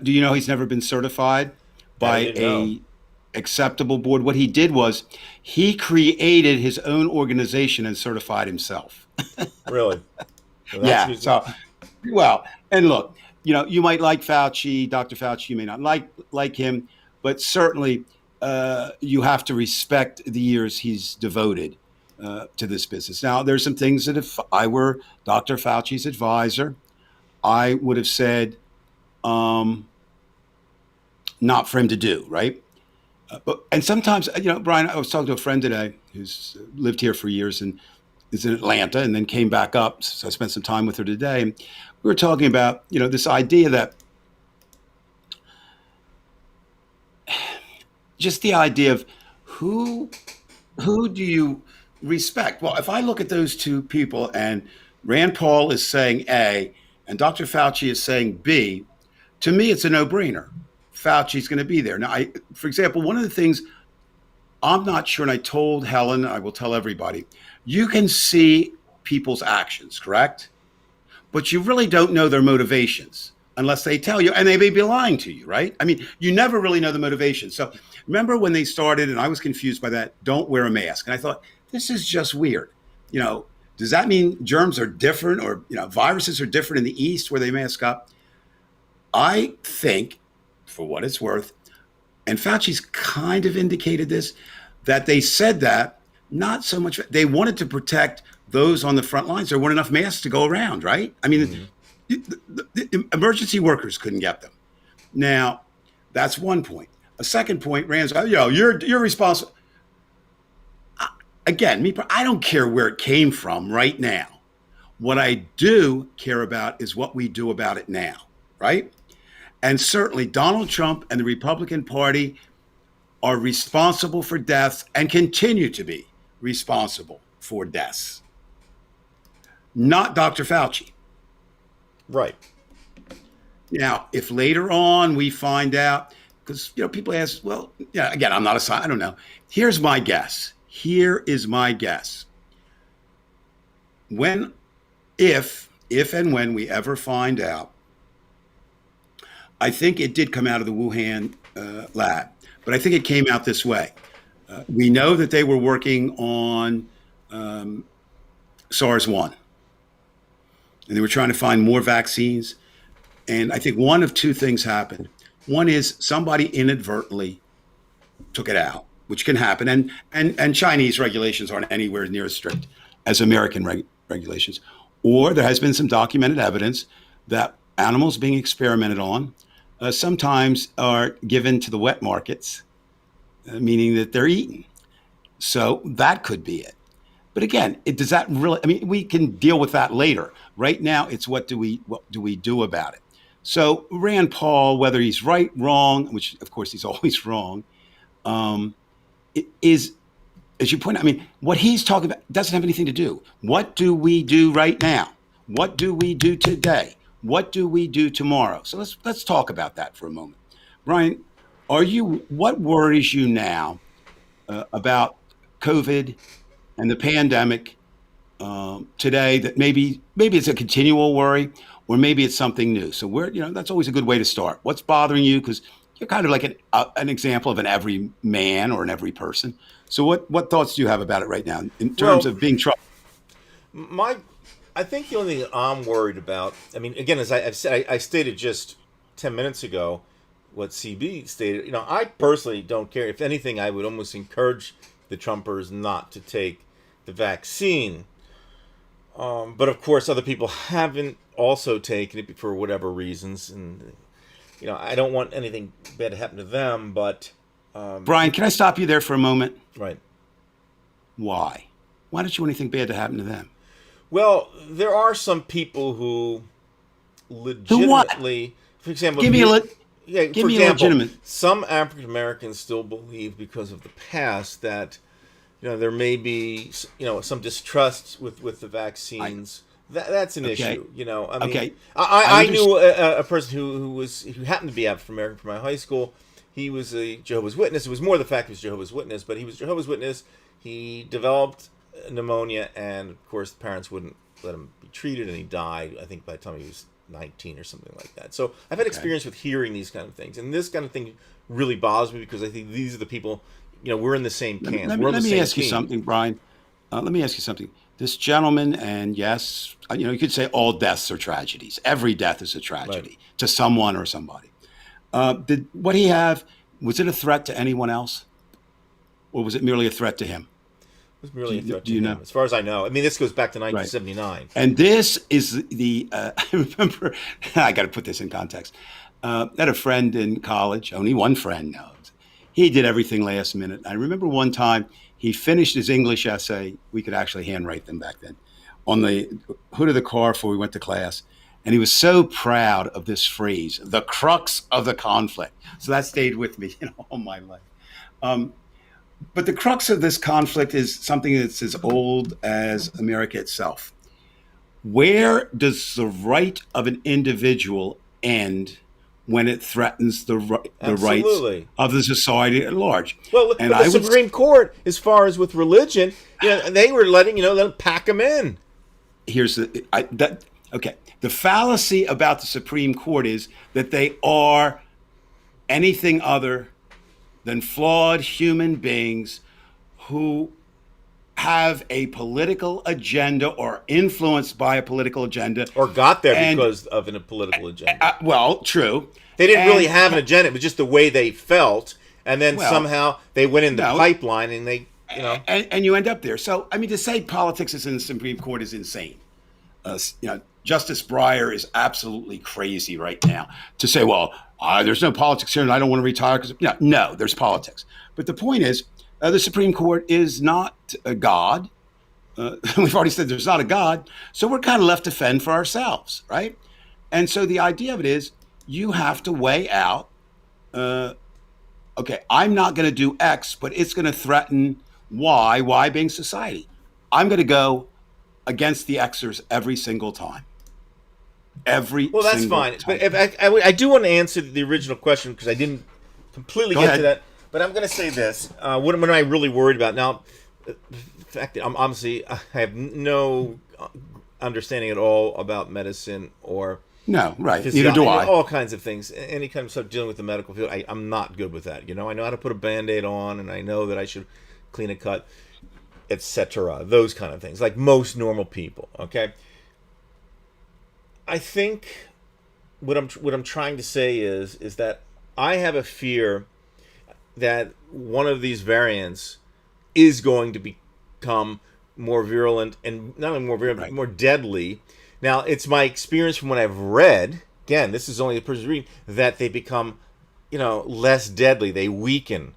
Do you know he's never been certified by didn't know. acceptable board? What he did was he created his own organization and certified himself. Really? So Yeah. that's- So, well, and look, you might like Fauci, Dr. Fauci. You may not like him, but certainly you have to respect the years he's devoted to this business. Now, there's some things that if I were Dr. Fauci's advisor, I would have said not for him to do, right? And sometimes, Brian, I was talking to a friend today who's lived here for years and is in Atlanta and then came back up. So I spent some time with her today. And we were talking about, this idea that just the idea of who do you respect? Well, if I look at those two people and Rand Paul is saying A and Dr. Fauci is saying B, to me, it's a no-brainer. Fauci's going to be there. Now, for example, one of the things I'm not sure, and I told Helen, I will tell everybody, you can see people's actions, correct? But you really don't know their motivations unless they tell you, and they may be lying to you, right? I mean, you never really know the motivation. So remember when they started, and I was confused by that, don't wear a mask. And I thought, this is just weird. Does that mean germs are different or, viruses are different in the East where they mask up? I think, for what it's worth, and Fauci's kind of indicated this, that they said that not so much, they wanted to protect those on the front lines. There weren't enough masks to go around, right? I mean, the emergency workers couldn't get them. Now, that's one point. A second point, Rand's, you're responsible. Again, I don't care where it came from right now. What I do care about is what we do about it now, right? And certainly Donald Trump and the Republican Party are responsible for deaths and continue to be responsible for deaths. Not Dr. Fauci. Right. Now, if later on we find out, because people ask, well, yeah, again, I'm not a scientist, I don't know. Here's my guess. Here is my guess. If and when we ever find out, I think it did come out of the Wuhan lab, but I think it came out this way. We know that they were working on SARS-1, and they were trying to find more vaccines. And I think one of two things happened. One is somebody inadvertently took it out, which can happen. And Chinese regulations aren't anywhere near as strict as American regulations. Or there has been some documented evidence that animals being experimented on sometimes are given to the wet markets, meaning that they're eaten. So that could be it. But again, does that really, I mean, we can deal with that later. Right now, it's what do we do about it? So Rand Paul, whether he's right, wrong, which of course he's always wrong, it is, as you point out, I mean, what he's talking about doesn't have anything to do. What do we do right now? What do we do today? What do we do tomorrow? So let's talk about that for a moment. Brian, what worries you now about COVID and the pandemic today, that maybe it's a continual worry, or maybe it's something new? So that's always a good way to start. What's bothering you? Because you're kind of like an example of an every man or an every person. So what thoughts do you have about it right now in terms of being troubled? I think the only thing I'm worried about, I mean, again, as I've said, I stated just 10 minutes ago what CB stated. I personally don't care. If anything, I would almost encourage the Trumpers not to take the vaccine. But of course, other people haven't also taken it for whatever reasons. And, I don't want anything bad to happen to them, but... Brian, can I stop you there for a moment? Right. Why? Why don't you want anything bad to happen to them? Well, there are some people who legitimately, for example, give me a legitimate. Some African Americans still believe, because of the past, that there may be some distrust with the vaccines. That's an issue. I mean, I knew a person who happened to be African American from my high school. He was a Jehovah's Witness. It was more the fact he was Jehovah's Witness, but he was Jehovah's Witness. He developed pneumonia, and of course the parents wouldn't let him be treated, and he died, I think, by the time he was 19 or something like that. So I've had experience with hearing these kind of things, and this kind of thing really bothers me, because I think these are the people, we're in the same camp. Let me ask you something, Brian. Let me ask you something. This gentleman, and yes, you could say all deaths are tragedies. Every death is a tragedy to someone or somebody. Did what he have, was it a threat to anyone else? Or was it merely a threat to him? It was merely a threat to him, as far as I know. I mean, this goes back to 1979. Right. And this is I remember, I got to put this in context. I had a friend in college, only one friend now. He did everything last minute. I remember one time he finished his English essay. We could actually handwrite them back then, on the hood of the car before we went to class. And he was so proud of this phrase, the crux of the conflict. So that stayed with me all my life. But the crux of this conflict is something that's as old as America itself. Where does the right of an individual end when it threatens the rights of the society at large? Well, and the Supreme Court, as far as with religion, they were letting them pack them in. Here's the fallacy about the Supreme Court is that they are anything other than flawed human beings who have a political agenda or influenced by a political agenda. Or got there because of a political agenda. Well, true. They didn't really have an agenda, but just the way they felt. and then Well, somehow they went in the no. pipeline, and they, you know, and you end up there. So, I mean, to say politics is in the Supreme Court is insane. Justice Breyer is absolutely crazy right now to say, well, there's no politics here and I don't want to retire because, no, there's politics. But the point is, the Supreme Court is not a God. We've already said there's not a God. So we're kind of left to fend for ourselves, right? And so the idea of it is you have to weigh out, okay, I'm not going to do X, but it's going to threaten Y being society. I'm going to go against the Xers every single time. well, that's fine. But if I do want to answer the original question because I didn't completely Go get ahead. to that. But I'm going to say this: what am I really worried about now? The fact that I have no understanding at all about medicine or No, right. Neither physiology, do I. all kinds of things. Any kind of stuff dealing with the medical field, I'm not good with that. I know how to put a Band-Aid on, and I know that I should clean a cut, etc. Those kind of things, like most normal people. Okay. I think what I'm trying to say is that I have a fear that one of these variants is going to become more virulent, and not only more virulent, but more deadly. Now, it's my experience from what I've read. Again, this is only a person's reading, that they become, less deadly. They weaken.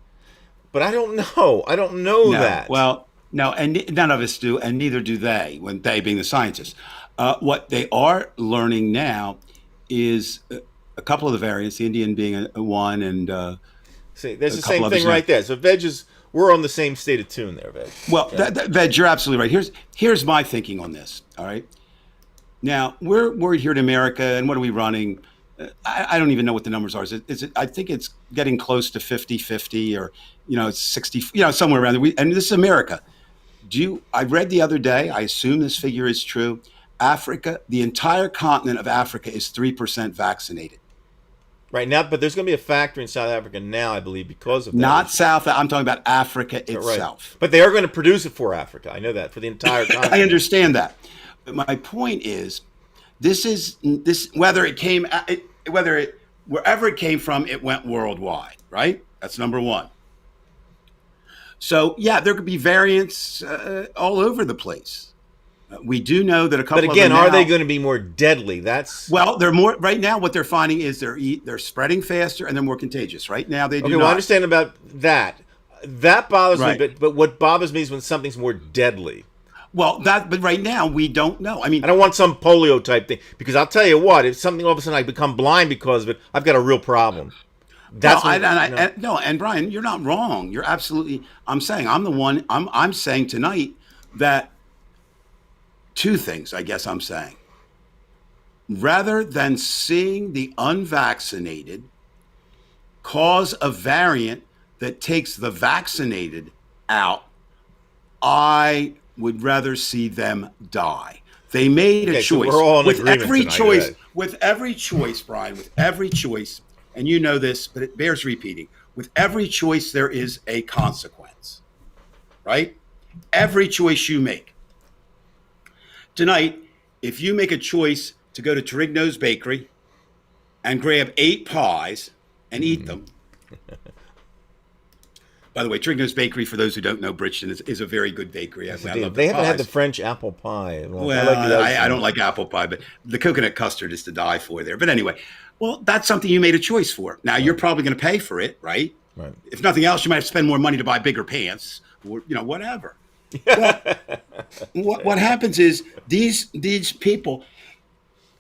But I don't know. I don't know that. Well, no, and none of us do, and neither do they, when they being the scientists. What they are learning now is a couple of the variants, the Indian being one, and See, there's a the couple same others thing right there. So we're on the same state of tune there, Veg. well, Veg, you're absolutely right. Here's my thinking on this. All right. Now we're worried here in America, and what are we running? I don't even know what the numbers are. Is it? I think it's getting close to 50-50, or it's 60. Somewhere around there. And this is America. I read the other day. I assume this figure is true. Africa, the entire continent of Africa, is 3% vaccinated. Right now, but there's going to be a factory in South Africa now, I believe, because of that. Not South. I'm talking about Africa Right. itself. But they are going to produce it for Africa. I know that, for the entire continent. I understand that. But my point is, wherever it came from, it went worldwide, right? That's number one. So yeah, there could be variants all over the place. We do know that a couple. But again, of them are they now, going to be more deadly? That's well, they're more right now. What they're finding is they're spreading faster and they're more contagious. Right now, they do okay. not. Well, I understand about that. That bothers Right. me. But what bothers me is when something's more deadly. Well, but right now we don't know. I mean, I don't want some polio type thing, because I'll tell you what, if something all of a sudden I become blind because of it, I've got a real problem. That's no, and Brian, you're not wrong. You're absolutely. I'm saying I'm the one. I'm saying tonight that two things. I guess I'm saying, rather than seeing the unvaccinated cause a variant that takes the vaccinated out, I would rather see them die. They made a Okay, so choice. we're all in with agreement every tonight, choice, right? with every choice, Brian, with every choice, and you know this, but it bears repeating. With every choice, there is a consequence, right? Every choice you make. Tonight, if you make a choice to go to Torigno's Bakery and grab 8 pies and eat them. By the way, Torigno's Bakery, for those who don't know, Bridgeton is a very good bakery. I love They their haven't had pies. the French apple pie. Well, I I don't like apple pie, but the coconut custard is to die for there. But anyway, well, that's something you made a choice for. Now, you're probably going to pay for it, right? Right. If nothing else, you might have to spend more money to buy bigger pants or, whatever. Well, what happens is these people,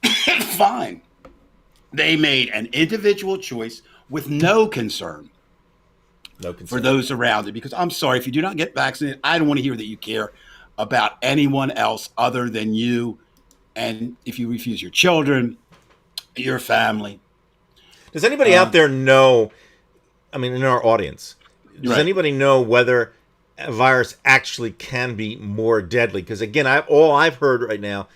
fine, they made an individual choice with no concern No for concern. those around it. Because I'm sorry, if you do not get vaccinated, I don't want to hear that you care about anyone else other than you. And if you refuse your children, your family. Does anybody out there know, I mean, in our audience, does Right. anybody know whether a virus actually can be more deadly? Because again, all I've heard right now,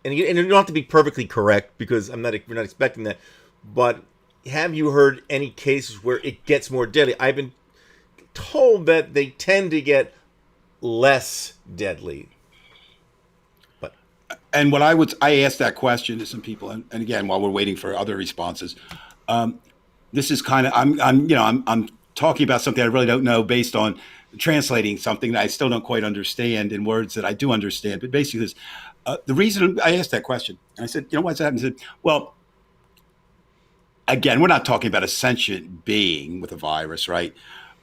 and you don't have to be perfectly correct because we're not expecting that, but have you heard any cases where it gets more deadly? I've been told that they tend to get less deadly. But And what I asked that question to some people, and again, while we're waiting for other responses, this is kind of I'm talking about something I really don't know based on translating something that I still don't quite understand in words that I do understand. But basically, this, the reason I asked that question, and I said, you know what's happening? He said, well, again, we're not talking about a sentient being with a virus, right?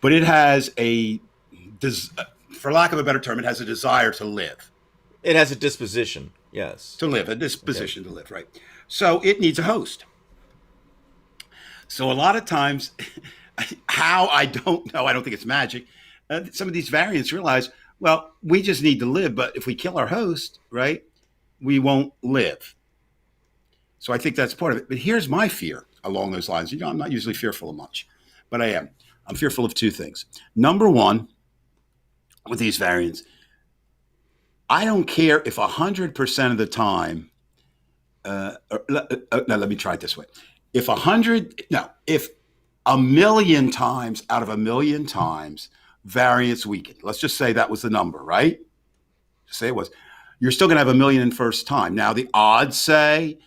But it has for lack of a better term, it has a desire to live. It has a disposition, yes. To live, a disposition to live, right? So it needs a host. So a lot of times, how, I don't know, I don't think it's magic. Some of these variants realize, well, we just need to live, but if we kill our host, right, we won't live. So I think that's part of it. But here's my fear along those lines. You know, I'm not usually fearful of much, but I am. I'm fearful of two things. Number one, with these variants, I don't care if 100% of the time, no, let me try it this way. If a million times out of a million times variants weaken, let's just say that was the number, right? Just say it was. You're still going to have a million in first time. Now, the odds say,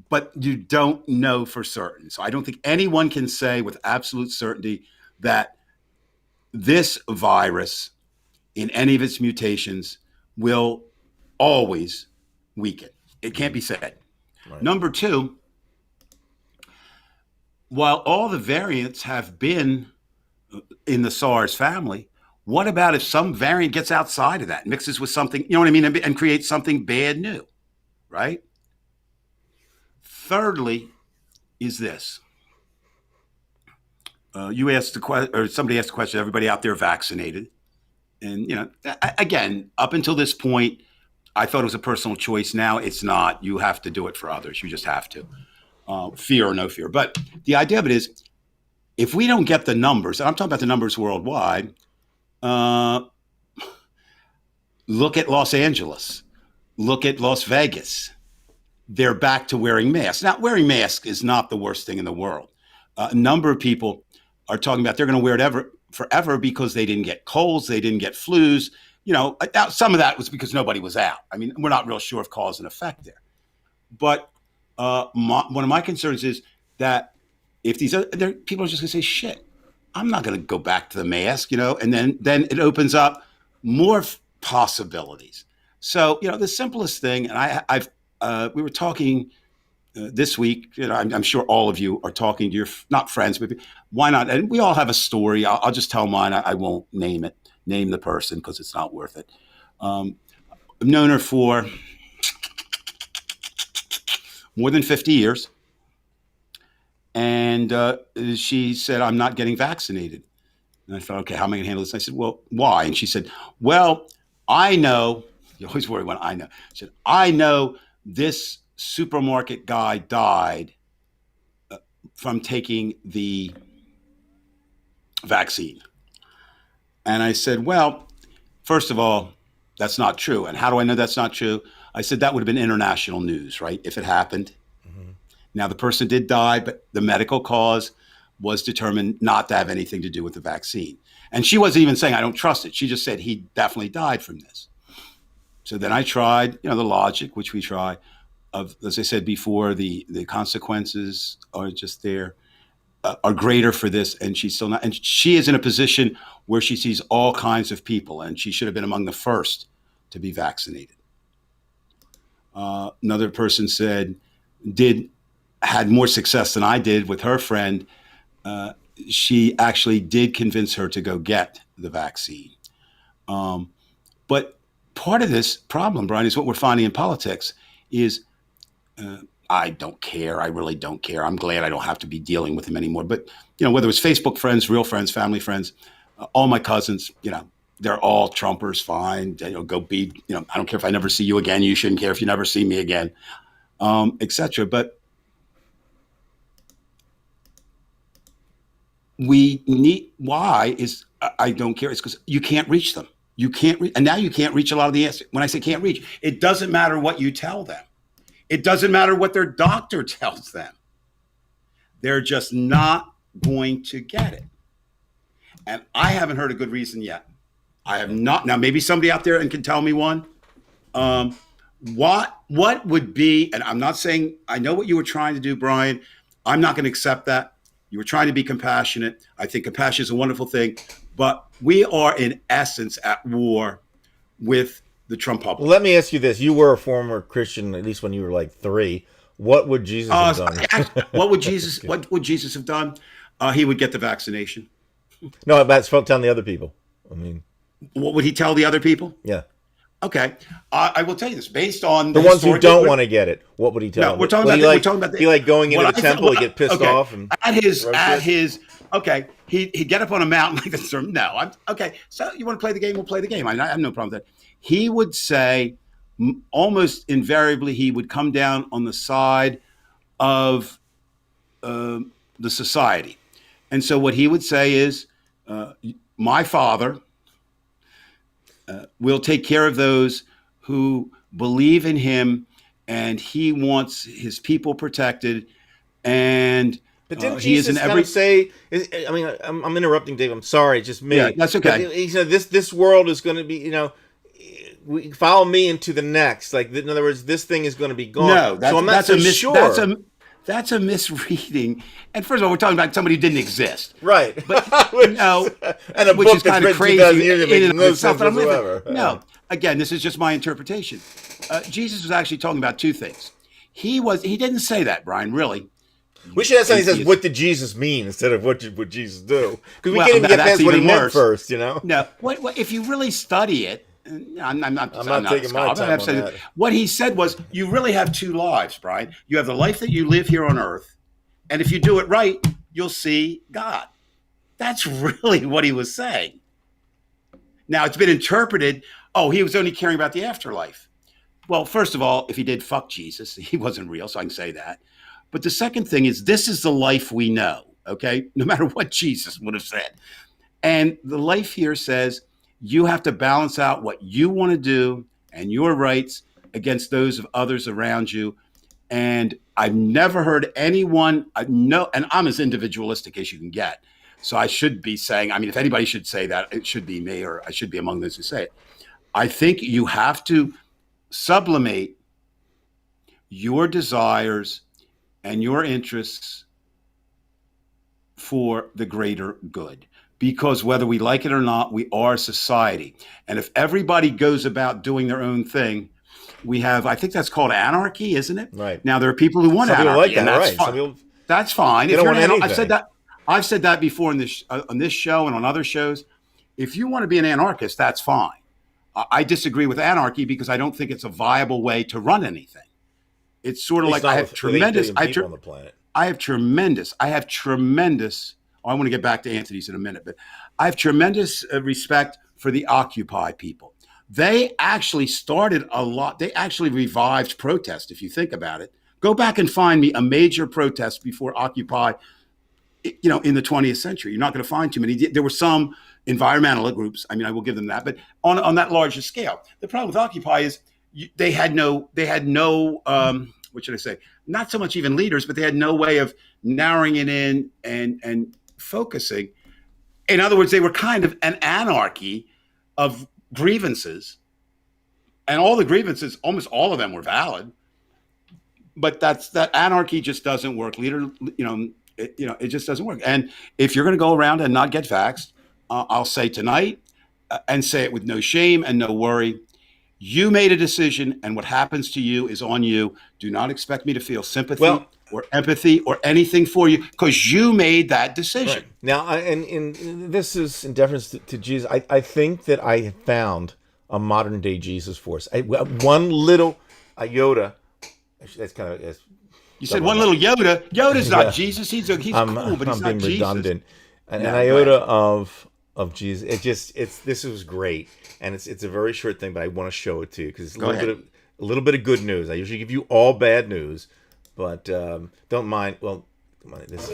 but you don't know for certain. So I don't think anyone can say with absolute certainty that this virus in any of its mutations will always weaken. It can't be said. Right. Number two, while all the variants have been in the SARS family, what about if some variant gets outside of that, mixes with something, you know what I mean, and creates something bad new, right? Thirdly, is this. You asked the question, or somebody asked the question, everybody out there vaccinated? And, you know, again, up until this point, I thought it was a personal choice. Now it's not. You have to do it for others. You just have to. Fear or no fear. But the idea of it is, if we don't get the numbers, and I'm talking about the numbers worldwide, look at Los Angeles. Look at Las Vegas. They're back to wearing masks. Now, wearing masks is not the worst thing in the world. A number of people are talking about they're going to wear it forever because they didn't get colds, they didn't get flus. You know, some of that was because nobody was out. I mean, we're not real sure of cause and effect there. But one of my concerns is that if these other people are just going to say, shit, I'm not going to go back to the mask, you know, and then it opens up more possibilities. So, you know, the simplest thing, and we were talking this week, you know, I'm sure all of you are talking to your, not friends, but why not? And we all have a story. I'll just tell mine. I won't name the person because it's not worth it. I've known her for more than 50 years. And she said, I'm not getting vaccinated. And I thought, okay, how am I going to handle this? I said, well, why? And she said, well, I know, you always worry when I know. She said, I know this supermarket guy died from taking the vaccine. And I said, well, first of all, that's not true. And how do I know that's not true? I said, that would have been international news, right? If it happened. Mm-hmm. Now, the person did die, but the medical cause was determined not to have anything to do with the vaccine. And she wasn't even saying, I don't trust it. She just said he definitely died from this. So then I tried, you know, the logic, which we try, of, as I said before, the consequences are just there, are greater for this, and she's still not. And she is in a position where she sees all kinds of people, and she should have been among the first to be vaccinated. Another person said, had more success than I did with her friend. She actually did convince her to go get the vaccine. But part of this problem, Brian, is what we're finding in politics is I don't care. I really don't care. I'm glad I don't have to be dealing with him anymore. But, you know, whether it's Facebook friends, real friends, family friends, all my cousins, you know, they're all Trumpers, fine. You know, go be, you know, I don't care if I never see you again. You shouldn't care if you never see me again, etc. But we need, why is, I don't care. It's because you can't reach them. You can't reach, and now you can't reach a lot of the answers. When I say can't reach, it doesn't matter what you tell them. It doesn't matter what their doctor tells them. They're just not going to get it. And I haven't heard a good reason yet. I have not. Now, maybe somebody out there and can tell me one. What would be, and I'm not saying, I know what you were trying to do, Brian. I'm not going to accept that. You were trying to be compassionate. I think compassion is a wonderful thing, but we are in essence at war with the Trump public. Well, let me ask you this: you were a former Christian, at least when you were like 3. What would Jesus have done? What would Jesus have done? He would get the vaccination. No, that's telling the other people. I mean, What would he tell the other people? yeah, Okay, I will tell you this based on the ones who don't want to get it. What would he tell No, them? we're talking Would about. he We're talking about. He like going into what the I- temple, what he I- get pissed okay. off and at his. Okay, he'd get up on a mountain like this. No, I'm okay. So you want to play the game? We'll play the game. I have no problem with that. He would say, almost invariably, he would come down on the side of the society, and so what he would say is, "My father will take care of those who believe in him, and he wants his people protected." And But didn't he is Jesus in kind every. of say? I mean, I'm interrupting, Dave. I'm sorry, it's just me. Yeah, that's okay. But he said this world is going to be, follow me into the next. Like, in other words, this thing is going to be gone. No, that's, so I'm not that's so a mis- sure. that's a misreading. And first of all, we're talking about somebody who didn't exist. Right. But no, and a which book is that's kind of written crazy 2,000 years ago in makes and of no itself, sense but I'm with it. whatsoever. No, again, this is just my interpretation. Jesus was actually talking about two things. He didn't say that, Brian, really. We should have something that says, Atheist. "What did Jesus mean?" instead of "What would Jesus do?" Because we Well, can't even get that's past what he even meant worse. first. No, what if you really study it? I'm not taking my time on that. What he said was, you really have two lives, Brian. You have the life that you live here on earth, and if you do it right, you'll see God. That's really what he was saying. Now, it's been interpreted, he was only caring about the afterlife. Well, first of all, if he did fuck Jesus, he wasn't real, so I can say that. But the second thing is, this is the life we know, okay? No matter what Jesus would have said. And the life here says you have to balance out what you want to do and your rights against those of others around you. And I've never heard anyone, and I'm as individualistic as you can get. So I should be saying, if anybody should say that, it should be me, or I should be among those who say it. I think you have to sublimate your desires and your interests for the greater good. Because whether we like it or not, we are society. And if everybody goes about doing their own thing, we have, I think that's called anarchy, isn't it? Right. Now, there are people who want Some people anarchy, like that, and that's right? fine. Some people, That's fine. they If don't you're want an anything. I've said that before on this show and on other shows. If you want to be an anarchist, that's fine. I disagree with anarchy because I don't think it's a viable way to run anything. It's sort of like I have tremendous. on the planet. I have tremendous. I want to get back to Anthony's in a minute, but I have tremendous respect for the Occupy people. They actually started a lot. They actually revived protest. If you think about it, go back and find me a major protest before Occupy. In the 20th century, you're not going to find too many. There were some environmental groups. I will give them that, but on that larger scale, the problem with Occupy is they had no. What should I say? Not so much even leaders, but they had no way of narrowing it in and focusing. In other words, they were kind of an anarchy of grievances, and all the grievances, almost all of them were valid. But that anarchy just doesn't work. It just doesn't work. And if you're going to go around and not get vaxxed, I'll say tonight, and say it with no shame and no worry, you made a decision, and what happens to you is on you. Do not expect me to feel sympathy or empathy or anything for you, because you made that decision. Right. Now, and this is in deference to Jesus. I think that I have found a modern day Jesus force. One little iota. Actually, that's kind of. You said one little Yoda. Yoda's not Jesus. He's cool, but he's I'm not being Jesus. redundant. An Yeah, iota right. of Jesus. This was great, and it's a very short thing, but I want to show it to you because it's Go ahead. a little bit of good news. I usually give you all bad news, but don't mind. Well, come on, this.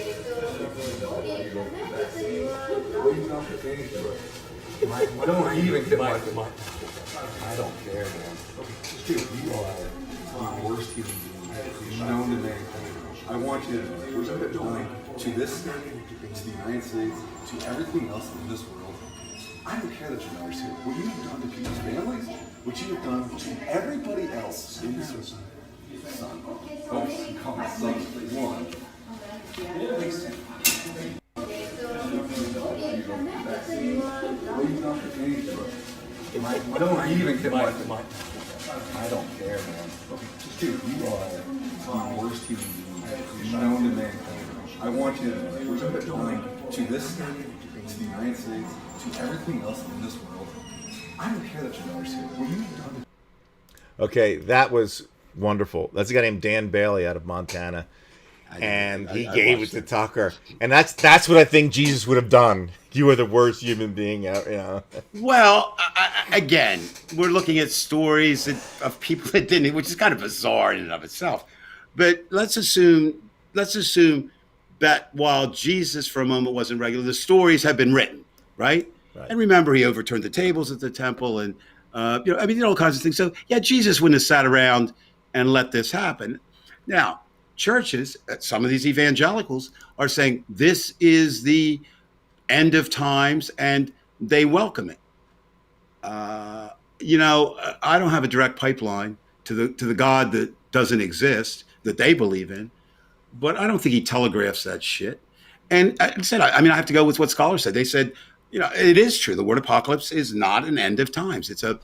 Don't even get my. I don't care, man. Dude, you are the worst human being known to mankind. I want you to know what you have done to this state, to the United States, to everything else in this world. I don't care that your daughter's here. What you have done to people's families, what you have done to everybody else in this society. Son. Oh, you call my son. One. Please don't continue to. I don't even get my. I don't care, man. Just dude, you are the worst human being known to mankind. I want you to know what you have done to this state, to the United States, to everything else in this world. I don't care that you're understood. What you've done. Okay, that was wonderful. That's a guy named Dan Bailey out of Montana. And he gave it to Tucker. And that's what I think Jesus would have done. You are the worst human being out, you know. Well, again, we're looking at stories of people that didn't, which is kind of bizarre in and of itself. But let's assume that while Jesus for a moment wasn't regular, the stories have been written, right? And remember, he overturned the tables at the temple, and all kinds of things. So yeah, Jesus wouldn't have sat around and let this happen. Now, churches, some of these evangelicals are saying this is the end of times, and they welcome it. I don't have a direct pipeline to the God that doesn't exist, that they believe in, but I don't think he telegraphs that shit. And I said, I have to go with what scholars said. They said, it is true. The word apocalypse is not an end of times. It's a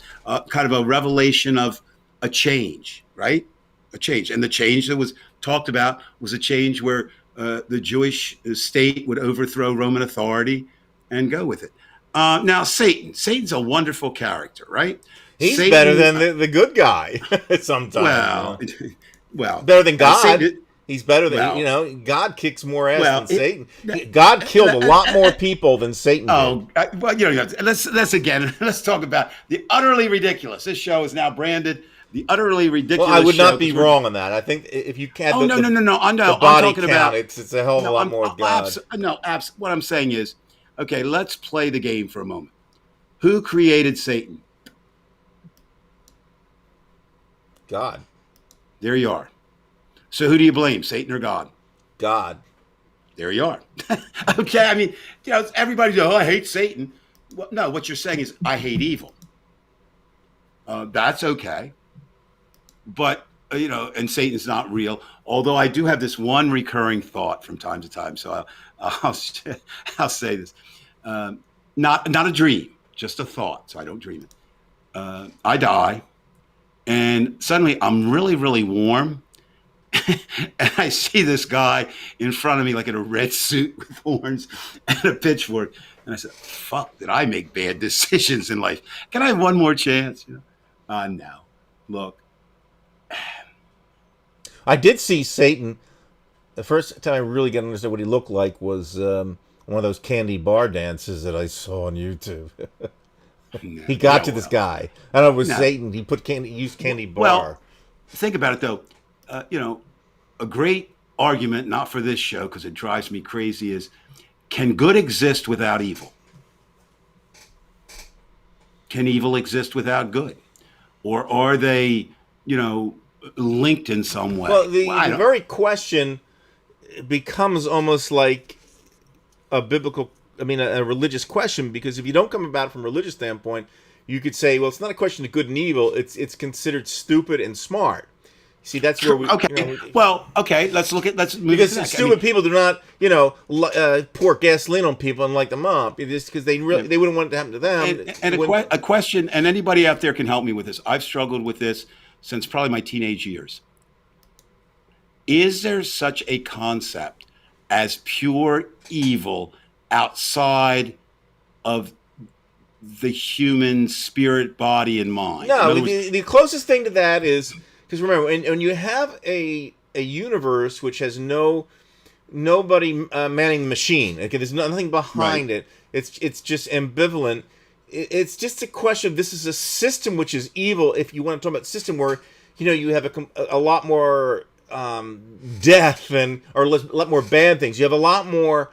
kind of a revelation of a change, right? A change. And the change that was talked about was a change where the Jewish state would overthrow Roman authority and go with it. Now, Satan's a wonderful character, right? He's Satan, better than the good guy sometimes. Well, better than God. Satan, He's better than, God kicks more ass than Satan. God killed a lot more people than Satan did. Let's talk about the utterly ridiculous. This show is now branded the utterly ridiculous. Well, I would not be wrong on that. I think if you can't, no. I'm body talking about it's a hell of a lot more with God. What I'm saying is, okay, let's play the game for a moment. Who created Satan? God. There you are. So who do you blame, Satan or God? God. There you are. Okay, everybody goes, I hate Satan. Well, no, what you're saying is, I hate evil. That's okay. But, and Satan's not real. Although I do have this one recurring thought from time to time. So I'll say this. Not a dream, just a thought. So I don't dream it. I die. And suddenly I'm really, really warm. And I see this guy in front of me, like in a red suit with horns and a pitchfork. And I said, fuck, did I make bad decisions in life? Can I have one more chance? No. Look. I did see Satan. The first time I really got to understand what he looked like was one of those candy bar dances that I saw on YouTube. He got to this guy. I don't know, it was Satan. He used candy bar. Well, think about it, though. A great argument, not for this show because it drives me crazy, is can good exist without evil? Can evil exist without good? Or are they, linked in some way? Well, the very question becomes almost like a religious question, because if you don't come about it from a religious standpoint, you could say, well, it's not a question of good and evil. It's considered stupid and smart. See, that's where we. Okay. Let's move because to stupid people do not, pour gasoline on people and light them up. It's because they wouldn't want it to happen to them. And a question, and anybody out there can help me with this. I've struggled with this since probably my teenage years. Is there such a concept as pure evil outside of the human spirit, body, and mind? No, the closest thing to that is. Because remember, when you have a universe which has nobody manning the machine, okay, there's nothing behind it. It's just ambivalent. It's just a question of this is a system which is evil. If you want to talk about system where you have a lot more death or a lot more bad things. You have a lot more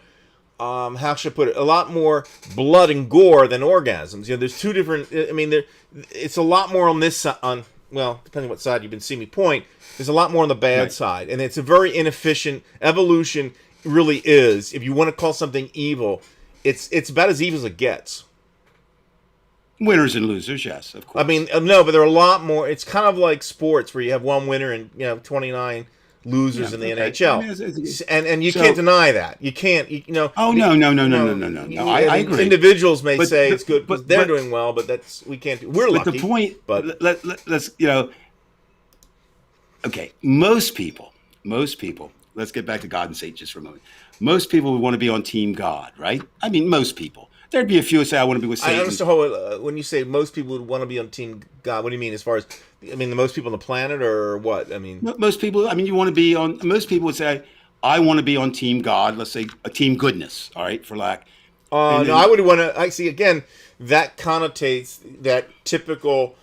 how should I put it? A lot more blood and gore than orgasms. There's two different. It's a lot more on this side. Well, depending on what side you've been seeing me point, there's a lot more on the bad side. And it's a very inefficient evolution, really is. If you want to call something evil, it's about as evil as it gets. Winners and losers, yes, of course. No, but there are a lot more. It's kind of like sports where you have one winner and 29 losers Yeah, in the okay. NHL. I mean, it's- And you so- can't deny that. You can't, you know. Oh, no. I agree. Individuals may But- say but- it's good because but- they're but- doing well, but we can't do. We're But lucky. the point, but let's, you know, okay, most people, let's get back to God and Satan just for a moment. Most people would want to be on Team God, right? I mean, most people. There'd be a few who say, I want to be with Satan. I understand how, when you say most people would want to be on Team God, what do you mean as far as, I mean, the most people on the planet or what? I mean, Most people, I mean, you want to be on, most people would say, I want to be on Team God, let's say a Team Goodness, all right, for lack. no, then- I would want to, I see, again, that connotates that typical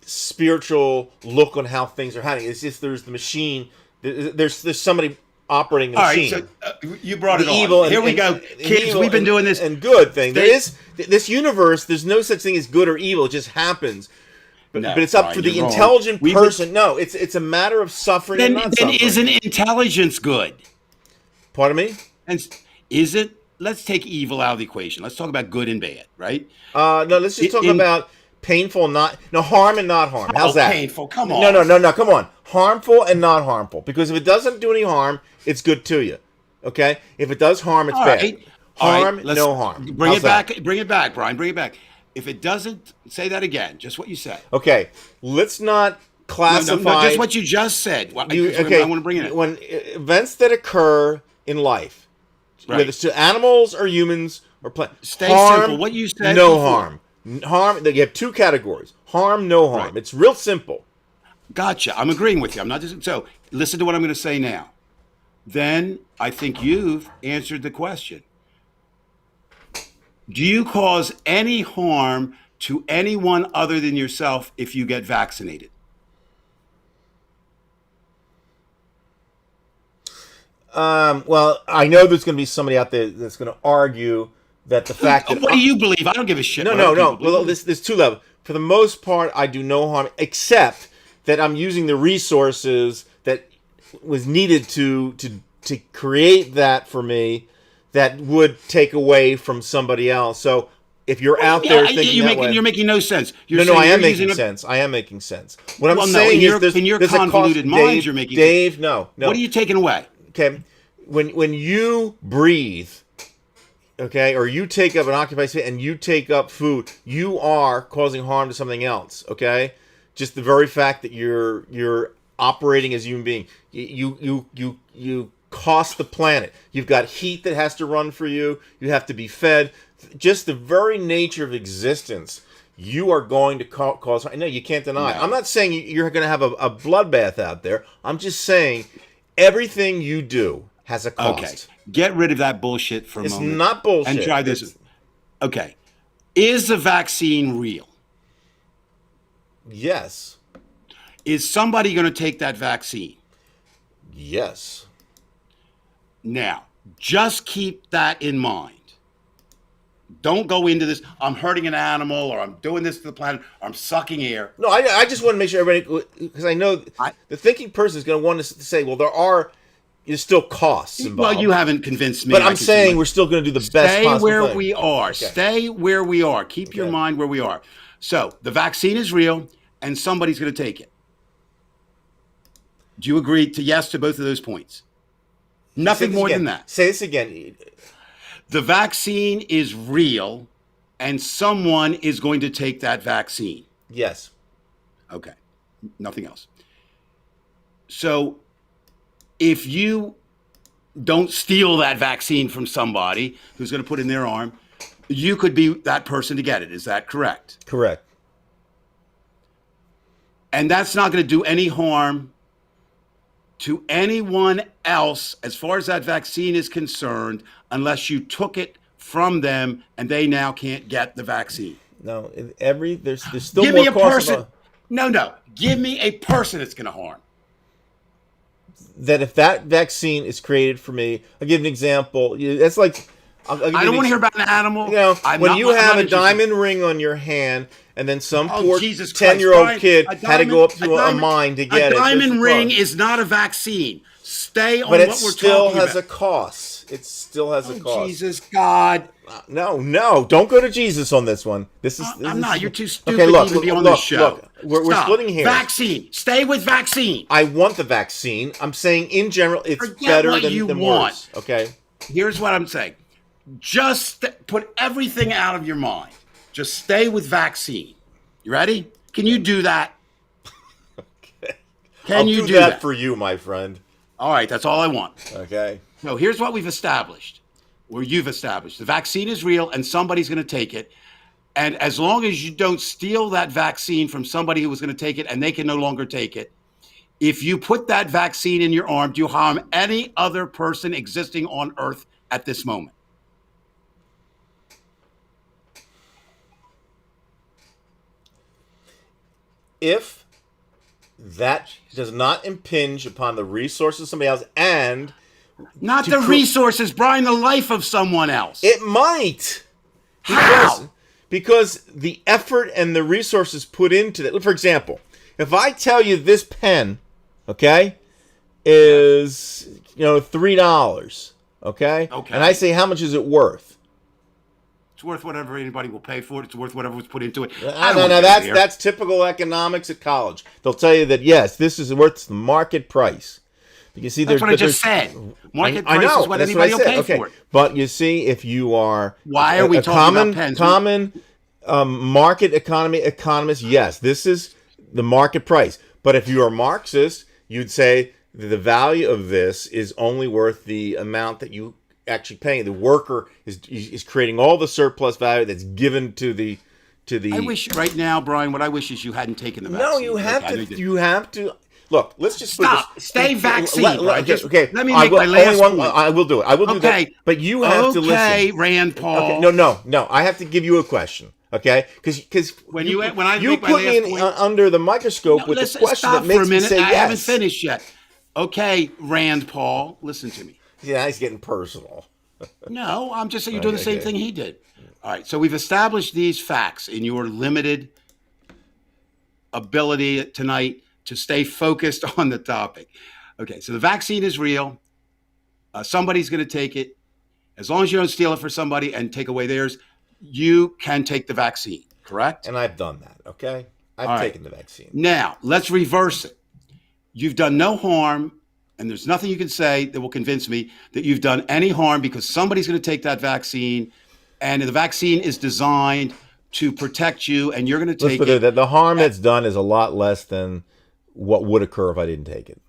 spiritual look on how things are happening. It's just there's the machine, there's somebody operating the All right, machine. so you brought it The on. evil and, Here we and- go. and Kids, evil we've been and- doing this. and good thing. There Stay- is this universe. There's no such thing as good or evil. It just happens. But, No, but it's up Brian, for the you're wrong. intelligent We've been- person. No, it's a matter of suffering and Then not suffering. isn't intelligence good? Pardon me? And is it? Let's take evil out of the equation. Let's talk about good and bad, right? No, let's just talk about painful, harm and not harm. How's Oh, that? painful, come on. No, come on. Harmful and not harmful. Because if it doesn't do any harm, it's good to you. Okay? If it does harm, it's All bad. right. All Harm, right, let's no harm. Bring How's it that? back. Bring it back, Brian. Bring it back. If it doesn't, say that again. Just what you said. Okay, let's not classify. No, just what you just said. I want to bring it in. When events that occur in life, Right. whether it's to animals or humans or plants, Stay harm, simple. What you said no before. harm. Harm. You have two categories: harm, no harm. Right. It's real simple. Gotcha. I'm agreeing with you. I'm not just so. Listen to what I'm going to say now. Then I think you've answered the question. Do you cause any harm to anyone other than yourself if you get vaccinated? Well, I know there's going to be somebody out there that's going to argue that the fact that What do you believe? I don't give a shit. No. what other people Well, believe. there's two levels. For the most part, I do no harm, except that I'm using the resources that was needed to create that for me, that would take away from somebody else. So if you're out there thinking that way, you're making no sense. You're no, I saying am you're making using a- sense. I am making sense. What I'm Well, no, saying in is, your- in your there's a cost. convoluted mind, Dave, you're making- Dave, no. What are you taking away? Okay, when you breathe, okay, or you take up an occupied space and you take up food, you are causing harm to something else. Okay, just the very fact that you're operating as a human being, you cost the planet. You've got heat that has to run for you. You have to be fed. Just the very nature of existence, you are going to cause harm. No, you can't deny. No. I'm not saying you're going to have a bloodbath out there. I'm just saying everything you do has a cost. Okay, get rid of that bullshit for a It's moment. not bullshit. And try this. Okay, is the vaccine real? Yes. Is somebody going to take that vaccine? Yes. Now, just keep that in mind. Don't go into this, I'm hurting an animal, or I'm doing this to the planet, or I'm sucking air. No, I just want to make sure everybody, because I know the thinking person is going to want us to say, well, there's still costs involved. Well, you haven't convinced me. But I I'm can see saying what- we're still going to do the best Stay possible where thing. we are. Okay. Stay where we are. Keep your Okay. mind where we are. So the vaccine is real, and somebody's going to take it. Do you agree to yes to both of those points? Nothing Say this more again. than that. Say this again. The vaccine is real, and someone is going to take that vaccine. Yes. Okay. Nothing else. So if you don't steal that vaccine from somebody who's going to put it in their arm, you could be that person to get it. Is that correct? Correct. And that's not going to do any harm to anyone else as far as that vaccine is concerned, unless you took it from them and they now can't get the vaccine. No, there's still Give more me a cost person. involved. No. Give me a person it's going to harm. That if that vaccine is created for me, I'll give an example. It's like I'll give I you don't an want to hear about an animal. You know, I'm when not- you I'm have not a interested. diamond ring on your hand, and then some Oh, poor Jesus Christ, 10-year-old Brian, kid a had to go up diamond- to a mine to get a it. diamond There's a ring cost. is not a vaccine. Stay on But it what we're still talking has about. a cost. It still has a cost. Jesus God. No, don't go to Jesus on this one. This is. I'm not. You're too stupid Okay, look, to even be on look, this show. Look, we're Stop. splitting hairs. Vaccine. Stay with vaccine. I want the vaccine. I'm saying in general, it's Forget better what than, you than want. worse. Okay. Here's what I'm saying. Just put everything out of your mind. Just stay with vaccine. You ready? Can you do that? Okay. Can you do do that that? for you, my friend? All right, that's all I want. Okay. So here's what we've established, or you've established. The vaccine is real and somebody's going to take it. And as long as you don't steal that vaccine from somebody who was going to take it and they can no longer take it, if you put that vaccine in your arm, do you harm any other person existing on Earth at this moment? If that does not impinge upon the resources of somebody else and Not the resources, Brian, the life of someone else. it might. How? Because the effort and the resources put into that. For example, if I tell you this pen, okay, is $3, okay, and I say how much is it worth? It's worth whatever anybody will pay for it. It's worth whatever was put into it. No, that's typical economics at college. They'll tell you that yes, this is worth the market price. But you see, That's what I just said. Market price is what that's anybody will pay okay. for it. But you see, if you are Why are we talking about pens? common market economy economist, yes, this is the market price. But if you are Marxist, you'd say that the value of this is only worth the amount that you actually paying. The worker is creating all the surplus value that's given to the. I wish right now, Brian. What I wish is you hadn't taken the vaccine. No, you have to. You have to. Look, let's just stop. Stay vaccine. Okay. Let me make my last point. I will do it. I will do that. But you have to listen. Okay, Rand Paul. Okay. No. I have to give you a question. Okay, because when you I put make my me last point, under the microscope with the question that makes me say yes. I haven't finished yet. Okay, Rand Paul, listen to me. Yeah, he's getting personal. No, I'm just saying you're doing the same thing he did. All right, so we've established these facts in your limited ability tonight to stay focused on the topic. Okay, so the vaccine is real. Somebody's going to take it. As long as you don't steal it for somebody and take away theirs, you can take the vaccine, correct? And I've done that, okay? I've taken the vaccine. Now, let's reverse it. You've done no harm, and there's nothing you can say that will convince me that you've done any harm because somebody's going to take that vaccine, and the vaccine is designed to protect you, and you're going to take it. The harm that's done is a lot less than what would occur if I didn't take it.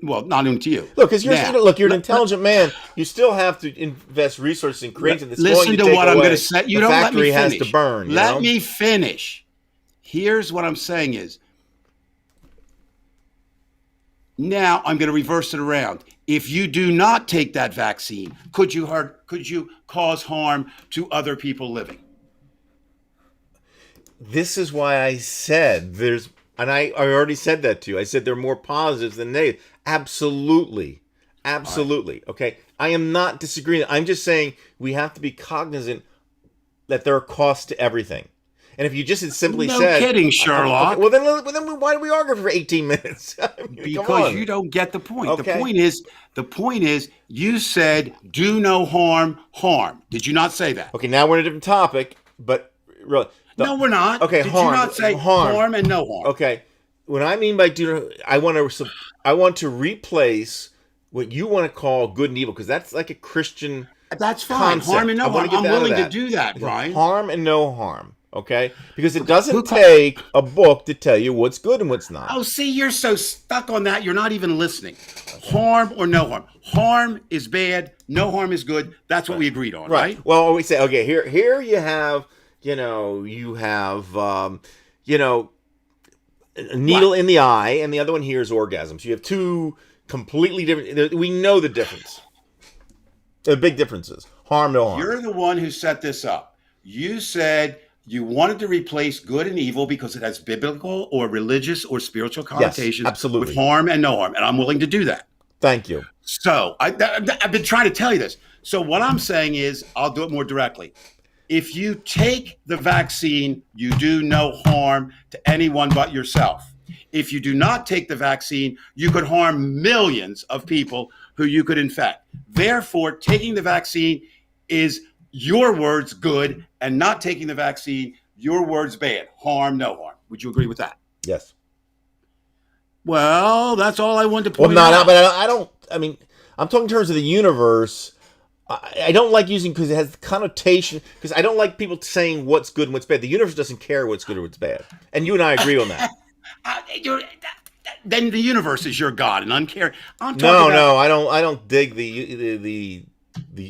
Well, not only to you. Look, because you're an intelligent man. You still have to invest resources in creating this. Listen to what I'm going to say. You don't let me finish. Factory has to burn. Let me finish. Here's what I'm saying is, now I'm going to reverse it around. If you do not take that vaccine, could you cause harm to other people living? This is why I said and I already said that to you. I said there are more positives than negatives. Absolutely. Right. Okay. I am not disagreeing. I'm just saying we have to be cognizant that there are costs to everything. And if you just had simply said... No kidding, Sherlock. Okay, well, then why do we argue for 18 minutes? Because you don't get the point. Okay. The point is, you said, do no harm. Did you not say that? Okay, now we're on a different topic, but... No, we're not. Okay, Did harm. you not say harm and no harm? Okay. What I mean by I want to replace what you want to call good and evil, because that's like a Christian That's fine. concept. Harm and no harm. I'm willing to do that, Brian. Harm and no harm. Okay? Because it doesn't take a book to tell you what's good and what's not. Oh, see, you're so stuck on that, you're not even listening. Harm or no harm. Harm is bad. No harm is good. That's what we agreed on, right? Well, we say, okay, here you have, a needle in the eye, and the other one here is orgasm. So you have two completely different. We know the difference. The big differences. Harm, no harm. You're the one who set this up. You said you wanted to replace good and evil because it has biblical or religious or spiritual connotations with harm and no harm. And I'm willing to do that. Thank you. So I've been trying to tell you this. So what I'm saying is, I'll do it more directly. If you take the vaccine, you do no harm to anyone but yourself. If you do not take the vaccine, you could harm millions of people who you could infect. Therefore, taking the vaccine is your words good, and not taking the vaccine, your words bad. Harm, no harm. Would you agree with that? Yes. Well, that's all I wanted to Well, point no, out. but I don't. I mean, I'm talking in terms of the universe. I don't like using because it has the connotation. Because I don't like people saying what's good and what's bad. The universe doesn't care what's good or what's bad, and you and I agree on that. Then the universe is your God and uncaring. I'm talking No, about, no, I don't dig the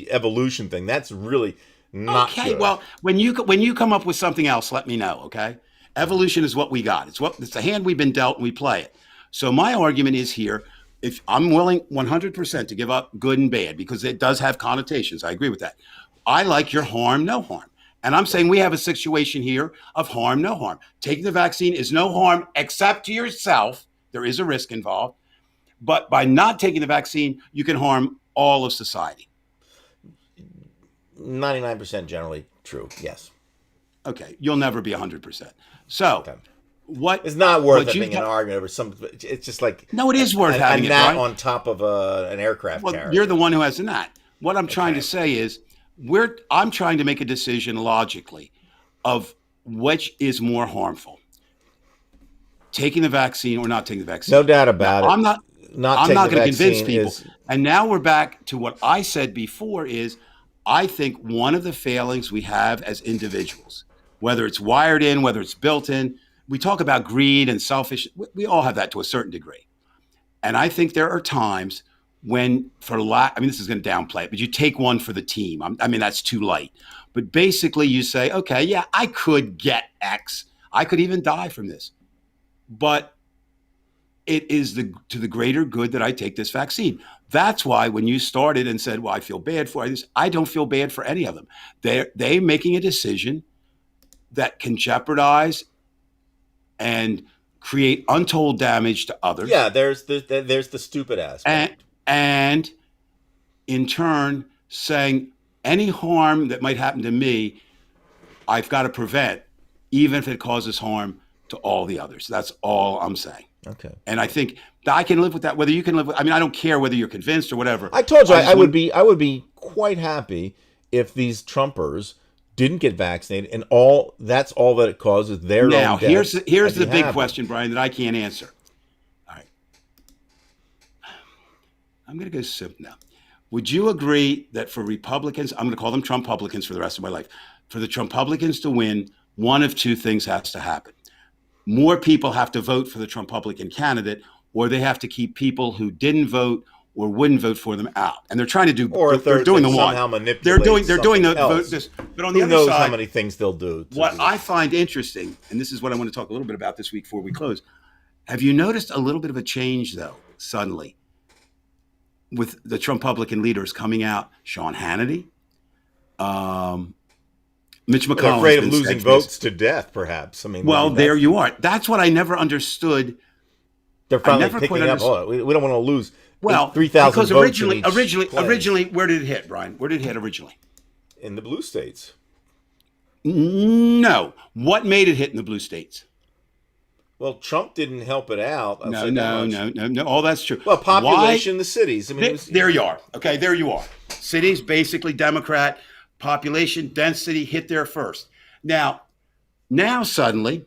evolution thing. That's really not okay, good. well, when you come up with something else, let me know. Okay, evolution is what we got. It's the hand we've been dealt, and we play it. So my argument is here: if I'm willing 100% to give up good and bad because it does have connotations, I agree with that. I like your harm, no harm, and I'm saying we have a situation here of harm, no harm. Taking the vaccine is no harm except to yourself. There is a risk involved, but by not taking the vaccine, you can harm all of society. 99% generally true. Yes. Okay, you'll never be 100%. So, Okay. what? It's not worth what you having an ta- argument over some. It's just like No, it is worth having a it, gnat Brian. on top of an aircraft Well, carrier. you're the one who has the gnat. What I'm trying to say is, I'm trying to make a decision logically of which is more harmful, taking the vaccine or not taking the vaccine. No doubt about it. I'm not taking going the to convince vaccine people. is- And now we're back to what I said before is I think one of the failings we have as individuals, whether it's wired in, whether it's built in, we talk about greed and selfish. We all have that to a certain degree. And I think there are times when, this is going to downplay it, but you take one for the team. That's too light. But basically you say, okay, yeah, I could get X. I could even die from this. But it is to the greater good that I take this vaccine. That's why when you started and said, well, I feel bad for this, I don't feel bad for any of them. They're making a decision that can jeopardize and create untold damage to others. Yeah, there's the stupid aspect. And in turn, saying any harm that might happen to me, I've got to prevent, even if it causes harm to all the others. That's all I'm saying. Okay. And I think that I can live with that. Whether you can live with, I don't care whether you're convinced or whatever. I told you I would be. be quite happy if these Trumpers didn't get vaccinated, and that's all that it causes. Their Now, own deaths. here's I'd be the big happy. question, Brian, that I can't answer. All right. I'm going to go simple now. Would you agree that for Republicans, I'm going to call them Trump-publicans for the rest of my life, for the Trump-publicans to win, one of two things has to happen. More people have to vote for the Trump-publican candidate, or they have to keep people who didn't vote or wouldn't vote for them out. And they're trying to do, Or a they're third doing the thing, one. somehow manipulate They're doing the something vote. else. This, but on the Who other knows side, how many things they'll do? what I find interesting, and this is what I want to talk a little bit about this week before we close. Have you noticed a little bit of a change, though, suddenly, with the Trump-publican leaders coming out? Sean Hannity, Mitch McConnell. They're afraid of has been losing steadfast. votes to death, perhaps. Well, there you are. That's what I never understood. They're finally never picking quite up. understood- We don't want to lose. Well, 3,000 because votes in originally, each place. where did it hit, Brian? Where did it hit originally? In the blue states. No. What made it hit in the blue states? Well, Trump didn't help it out. I'll say that No. much. All that's true. Well, population, the cities. I mean, it was, There you are. Okay, there you are. Cities, basically Democrat. Population density hit there first. Now suddenly,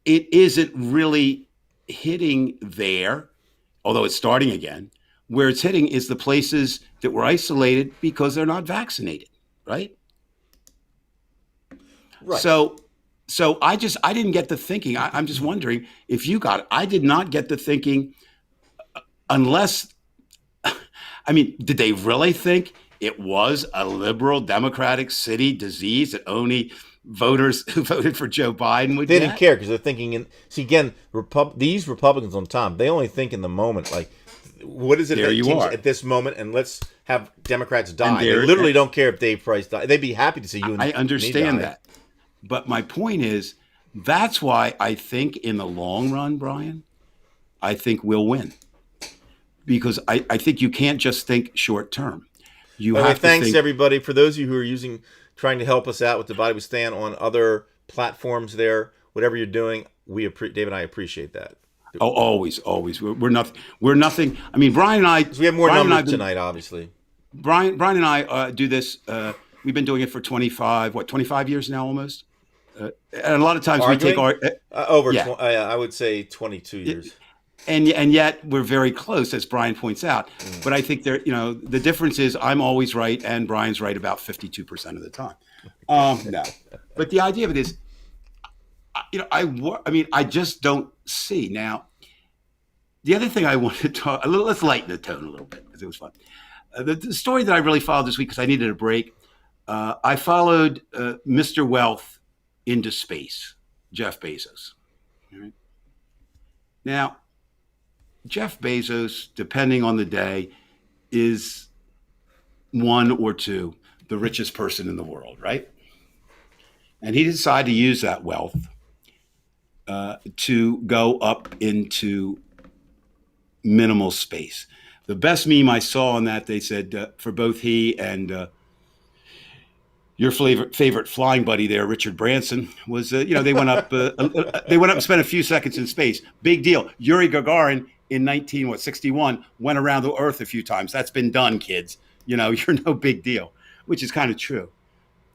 it isn't really hitting there, although it's starting again. Where it's hitting is the places that were isolated because they're not vaccinated, right? Right. So I didn't get the thinking. I'm just wondering if you got it. I did not get the thinking unless, did they really think it was a liberal Democratic city disease that only voters who voted for Joe Biden would They get? didn't care because they're thinking. These Republicans on top, they only think in the moment. Like, what is it There that you changes are. at this moment? And let's have Democrats die. And They there- literally don't care if Dave Price dies. They'd be happy to see you. And I me understand die. that. But my point is, that's why I think in the long run, Brian, I think we'll win. Because I think you can't just think short term. You Anyway, have to thanks think. everybody for those of you who are trying to help us out with Divided We Stand on other platforms. There, whatever you're doing, Dave and I appreciate that. Oh, always, always. We're nothing. We're nothing. I mean, Brian and I. So we have more Brian and I numbers have been- tonight, obviously. Brian and I do this. We've been doing it for 25 years now, almost. And a lot of times we take our over. yeah. I would say 22 years. and yet we're very close, as Brian points out. But I think the difference is I'm always right and Brian's right about 52% of the time. No, but the idea of it is, I just don't see now. The other thing I want to talk, let's lighten the tone a little bit because it was fun. The story that I really followed this week because I needed a break. I followed Mr. Wealth into space, Jeff Bezos. All right. Now, Jeff Bezos, depending on the day, is one or two the richest person in the world, right? And he decided to use that wealth to go up into minimal space. The best meme I saw on that, they said for both he and your favorite flying buddy there, Richard Branson, was they went up and spent a few seconds in space. Big deal. Yuri Gagarin in 1961 went around the Earth a few times. That's been done, kids. You're no big deal, which is kind of true.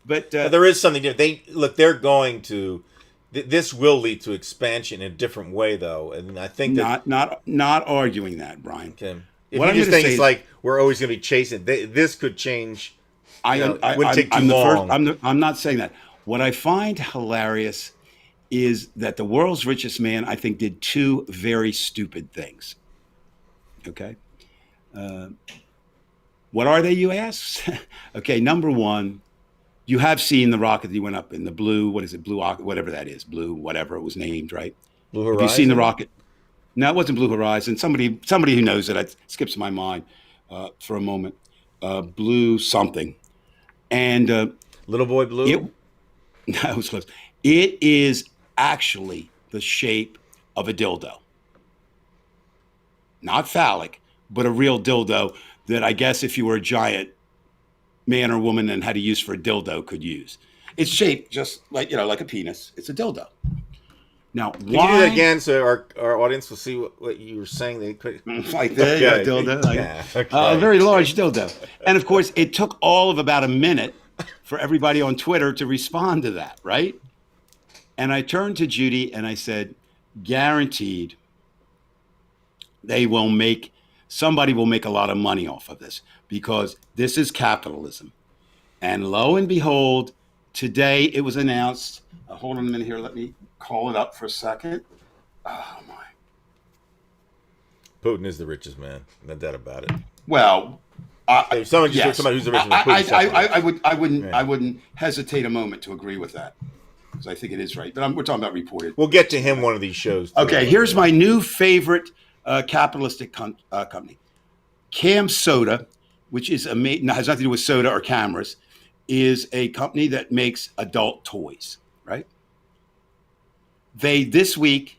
But there is something different. They're going to. This will lead to expansion in a different way, though, and I think that not arguing that, Brian. Okay. If you just think it's like we're always going to be chasing, this could change. It wouldn't take too long. I'm not saying that. What I find hilarious is that the world's richest man, I think, did two very stupid things. Okay. What are they, you ask? Okay, number one, you have seen the rocket that he went up in, the blue, what is it, blue, whatever that is, blue, whatever it was named, right? Blue Horizon? Have you seen the rocket? No, it wasn't Blue Horizon. Somebody who knows it, it skips my mind for a moment. Blue something. And Little Boy Blue? No, it was close. It is actually the shape of a dildo. Not phallic, but a real dildo that I guess if you were a giant man or woman and had a use for a dildo could use. It's shaped just like a penis. It's a dildo. Now, Can you do that again so our audience will see what you were saying? They could like that, okay. Dildo, a very large dildo. And of course, it took all of about a minute for everybody on Twitter to respond to that, right? And I turned to Judy and I said, guaranteed, somebody will make a lot of money off of this because this is capitalism. And lo and behold, today it was announced. Hold on a minute here. Let me call it up for a second. Oh, my. Putin is the richest man. No doubt about it. Well, if someone just somebody who's the richest man, I wouldn't hesitate a moment to agree with that because I think it is right. But we're talking about reported. We'll get to him one of these shows. Okay, here's my new favorite capitalistic company. Cam Soda, which is has nothing to do with soda or cameras, is a company that makes adult toys, right? They, this week,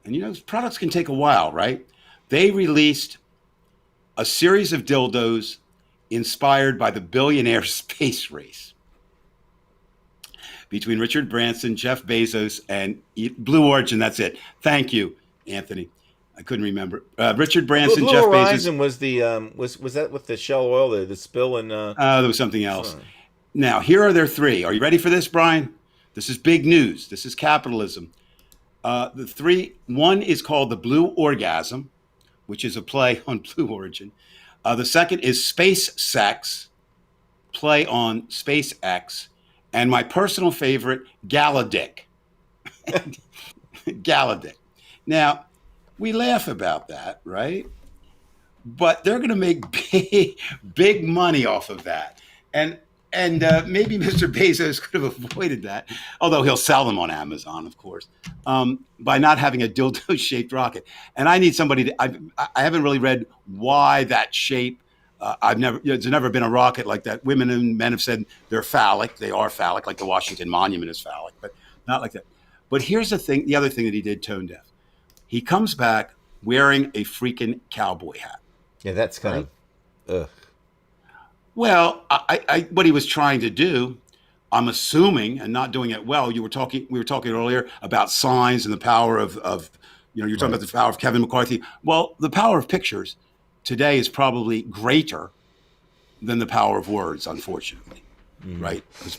and products can take a while, right? They released a series of dildos inspired by the billionaire space race between Richard Branson, Jeff Bezos, and Blue Origin. That's it. Thank you, Anthony. I couldn't remember. Richard Branson, Blue Jeff Horizon Bezos. Was the was that with the Shell Oil, the spill in? There was something else. Now, here are their three. Are you ready for this, Brian? This is big news. This is capitalism. The three, one is called the Blue Orgasm, which is a play on Blue Origin. The second is Space Sex, play on SpaceX. And my personal favorite, Galadick. Galadick. Now, we laugh about that, right? But they're going to make big money off of that. And maybe Mr. Bezos could have avoided that, although he'll sell them on Amazon, of course, by not having a dildo-shaped rocket. And I need somebody to, I haven't really read why that shape. There's never been a rocket like that. Women and men have said they're phallic. They are phallic, like the Washington Monument is phallic, but not like that. But here's the other thing that he did tone deaf. He comes back wearing a freaking cowboy hat. Yeah, that's kind of, ugh. Well, what he was trying to do, I'm assuming, and not doing it well. We were talking earlier about signs and the power of you're talking about the power of Kevin McCarthy. Well, the power of pictures today is probably greater than the power of words, unfortunately, right? Because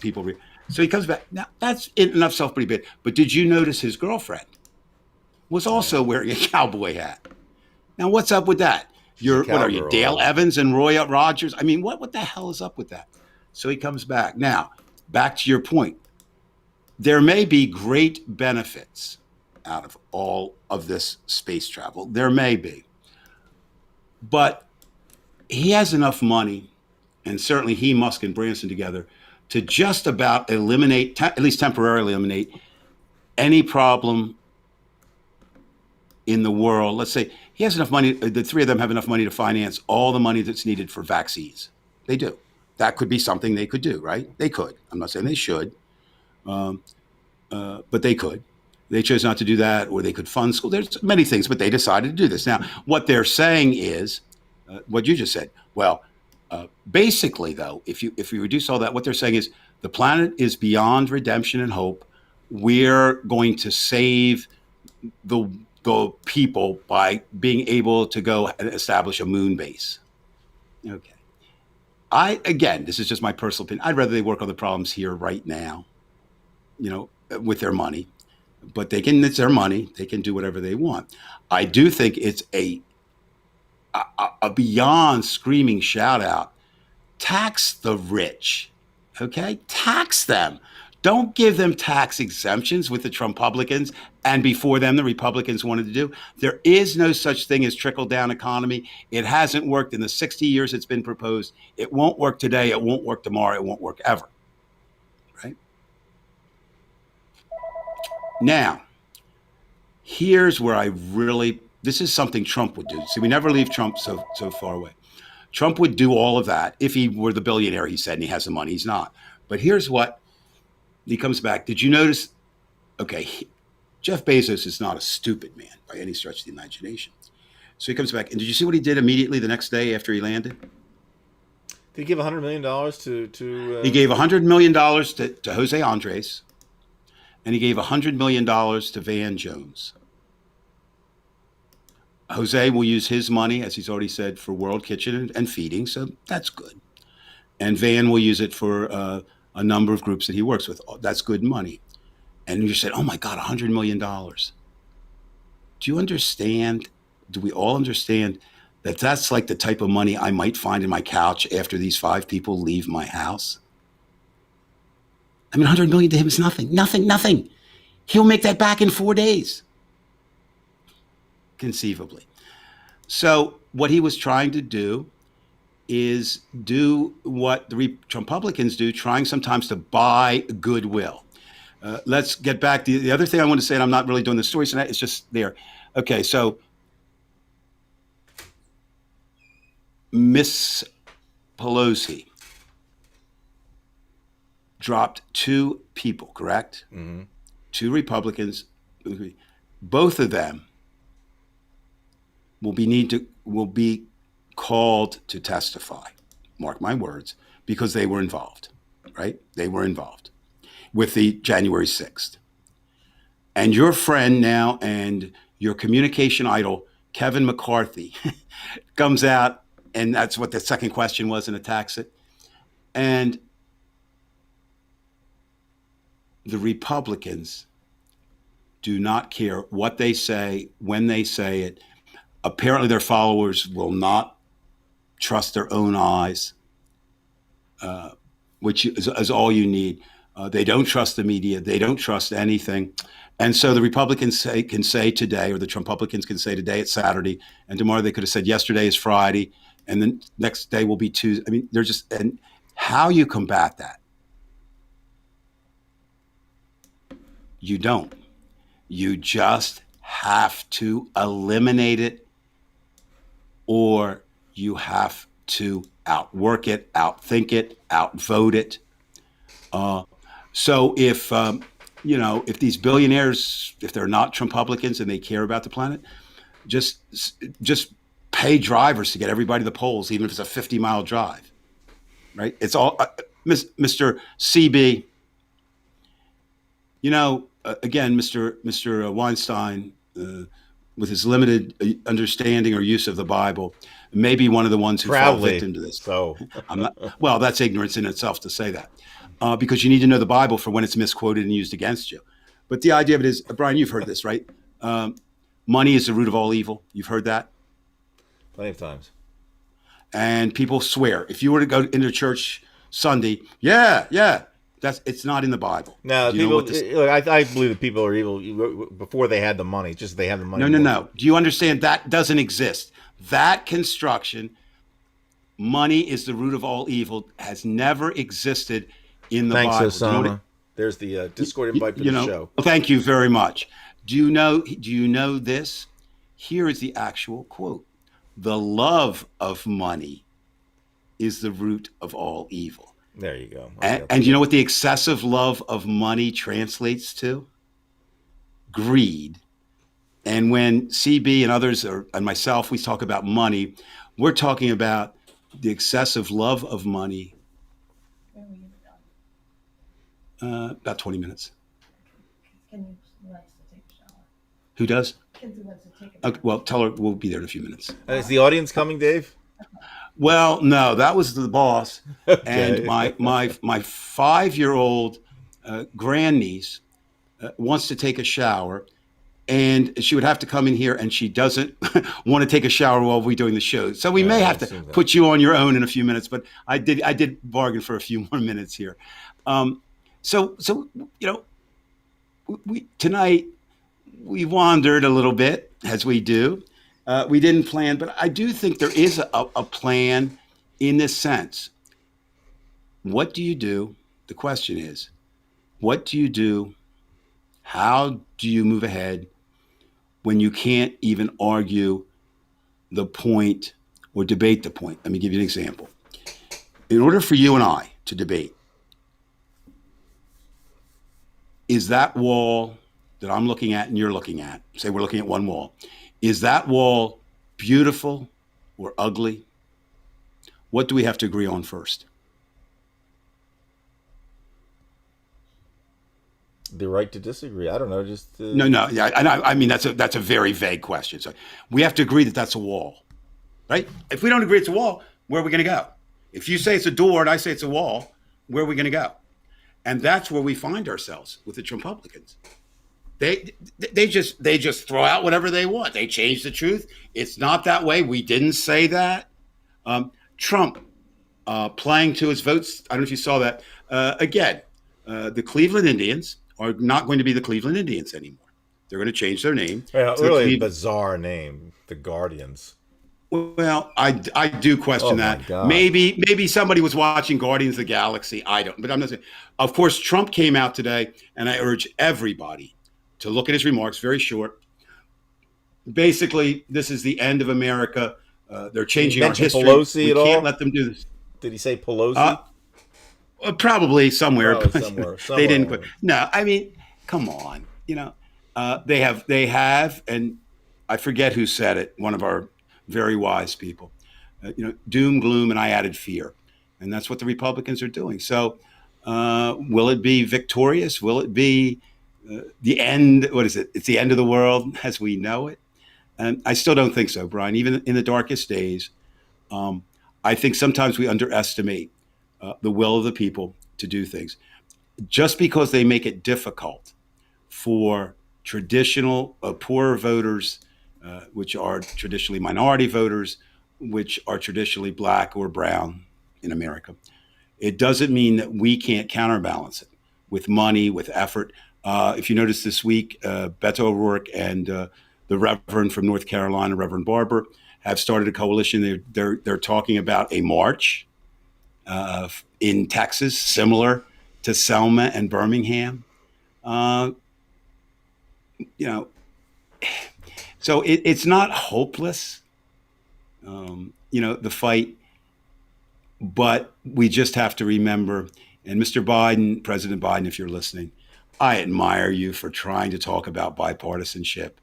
so he comes back. Now, that's in enough self pretty big. But did you notice his girlfriend was also wearing a cowboy hat? Now, what's up with that? What are you, Dale Evans and Roy Rogers? I mean, what the hell is up with that? So he comes back. Now, back to your point. There may be great benefits out of all of this space travel. There may be. But he has enough money, and certainly he, Musk, and Branson together, to just about eliminate, at least temporarily eliminate, any problem in the world. Let's say he has enough money, the three of them have enough money to finance all the money that's needed for vaccines. They do. That could be something they could do, right? They could. I'm not saying they should, but they could. They chose not to do that, or they could fund school. There's many things, but they decided to do this. Now, what they're saying is what you just said. Well, basically, though, if you reduce all that, what they're saying is the planet is beyond redemption and hope. We're going to save the people by being able to go and establish a moon base. Okay. Again, this is just my personal opinion. I'd rather they work on the problems here right now, with their money. But it's their money. They can do whatever they want. I do think it's a beyond screaming shout out. Tax the rich, okay? Tax them. Don't give them tax exemptions with the Trumpublicans, and before them, the Republicans wanted to do. There is no such thing as trickle-down economy. It hasn't worked in the 60 years it's been proposed. It won't work today. It won't work tomorrow. It won't work ever, right? Now, here's where this is something Trump would do. See, we never leave Trump so far away. Trump would do all of that if he were the billionaire he said, and he has the money. He's not. But here's what he comes back. Did you notice? Okay, Jeff Bezos is not a stupid man by any stretch of the imagination. So he comes back, and did you see what he did immediately the next day after he landed? Did he give $100 million to He gave $100 million to Jose Andres, and he gave $100 million to Van Jones. Jose will use his money, as he's already said, for World Kitchen and feeding, so that's good. And Van will use it for a number of groups that he works with. That's good money. And you said, oh my God, $100 million. Do you understand? Do we all understand that that's like the type of money I might find in my couch after these 5 people leave my house? I mean, $100 million to him is nothing. He'll make that back in 4 days. Conceivably. So what he was trying to do is do what the Trumpublicans do, trying sometimes to buy goodwill. Let's get back to the other thing I want to say, and I'm not really doing the stories tonight, it's just there. Okay, so Miss Pelosi dropped 2 people, correct? Mm-hmm. 2 Republicans. Both of them will be called to testify, mark my words, because they were involved, right? They were involved with the January 6th. And your friend now and your communication idol, Kevin McCarthy, comes out, and that's what the second question was, and attacks it. And the Republicans do not care what they say, when they say it. Apparently their followers will not trust their own eyes, which is all you need. They don't trust the media. They don't trust anything. And so the Republicans can say today, or the Trumpublicans can say today it's Saturday, and tomorrow they could have said yesterday is Friday, and then next day will be Tuesday. I mean, and how you combat that? You don't. You just have to eliminate it, or you have to outwork it, outthink it, outvote it. So if these billionaires, if they're not Trumpublicans and they care about the planet, just pay drivers to get everybody to the polls, even if it's a 50-mile drive, right? It's all, Mr. CB, Again, Mr. Weinstein, with his limited understanding or use of the Bible, may be one of the ones who fall Proudly. victim to this. So I'm not. Well, that's ignorance in itself to say that, because you need to know the Bible for when it's misquoted and used against you. But the idea of it is, Brian, you've heard this, right? Money is the root of all evil. You've heard that? plenty of times. And people swear. If you were to go into church Sunday, it's not in the Bible. No, Do you know people. what this- Look, I believe that people are evil before they had the money. Just they have the money. No. Do you understand that doesn't exist? That construction, money is the root of all evil, has never existed in the Thanks, Bible. Osama. Do you know what There's the Discord invite for the show. Thank you very much. Do you know this? Here is the actual quote. The love of money is the root of all evil. There you go. And you know what the excessive love of money translates to? Greed. And when CB and others and myself, we talk about money, we're talking about the excessive love of money. About 20 minutes. Who does? Okay, well, tell her we'll be there in a few minutes. Is the audience coming, Dave? Well, no, that was the boss. Okay. And my 5-year-old grandniece wants to take a shower, and she would have to come in here, and she doesn't want to take a shower while we're doing the show. So we may have to put you on your own in a few minutes, but I did bargain for a few more minutes here. So tonight we wandered a little bit, as we do. We didn't plan, but I do think there is a plan in this sense. What do you do? The question is, what do you do? How do you move ahead when you can't even argue the point or debate the point? Let me give you an example. In order for you and I to debate, is that wall that I'm looking at and you're looking at, say we're looking at one wall, is that wall beautiful or ugly? What do we have to agree on first? The right to disagree. I don't know. Just No. Yeah, I mean that's a very vague question. So we have to agree that that's a wall, right? If we don't agree it's a wall, where are we going to go? If you say it's a door and I say it's a wall, where are we going to go? And that's where we find ourselves with the Trumpublicans. They just throw out whatever they want. They change the truth. It's not that way. We didn't say that. Trump playing to his votes. I don't know if you saw that. Again, the Cleveland Indians are not going to be the Cleveland Indians anymore. They're going to change their name. Yeah, to the really bizarre name, the Guardians. Well, I do question my that. God. Maybe somebody was watching Guardians of the Galaxy. I don't, but I'm not saying. Of course, Trump came out today, and I urge everybody to look at his remarks, very short. Basically, this is the end of America. They're changing our history. Pelosi we at can't all? let them do this. Did he say Pelosi? Probably somewhere. Probably but somewhere they didn't. along. No, I mean, come on. They have, and I forget who said it. One of our very wise people. Doom, gloom, and I added fear, and that's what the Republicans are doing. So, will it be victorious? Will it be the end? What is it? It's the end of the world as we know it. And I still don't think so, Brian. Even in the darkest days, I think sometimes we underestimate the will of the people to do things. Just because they make it difficult for traditional poorer voters, which are traditionally minority voters, which are traditionally black or brown in America, it doesn't mean that we can't counterbalance it with money, with effort. If you notice this week, Beto O'Rourke and the Reverend from North Carolina, Reverend Barber, have started a coalition. They're talking about a march in Texas, similar to Selma and Birmingham. So it's not hopeless, the fight, but we just have to remember, and Mr. Biden, President Biden, if you're listening, I admire you for trying to talk about bipartisanship,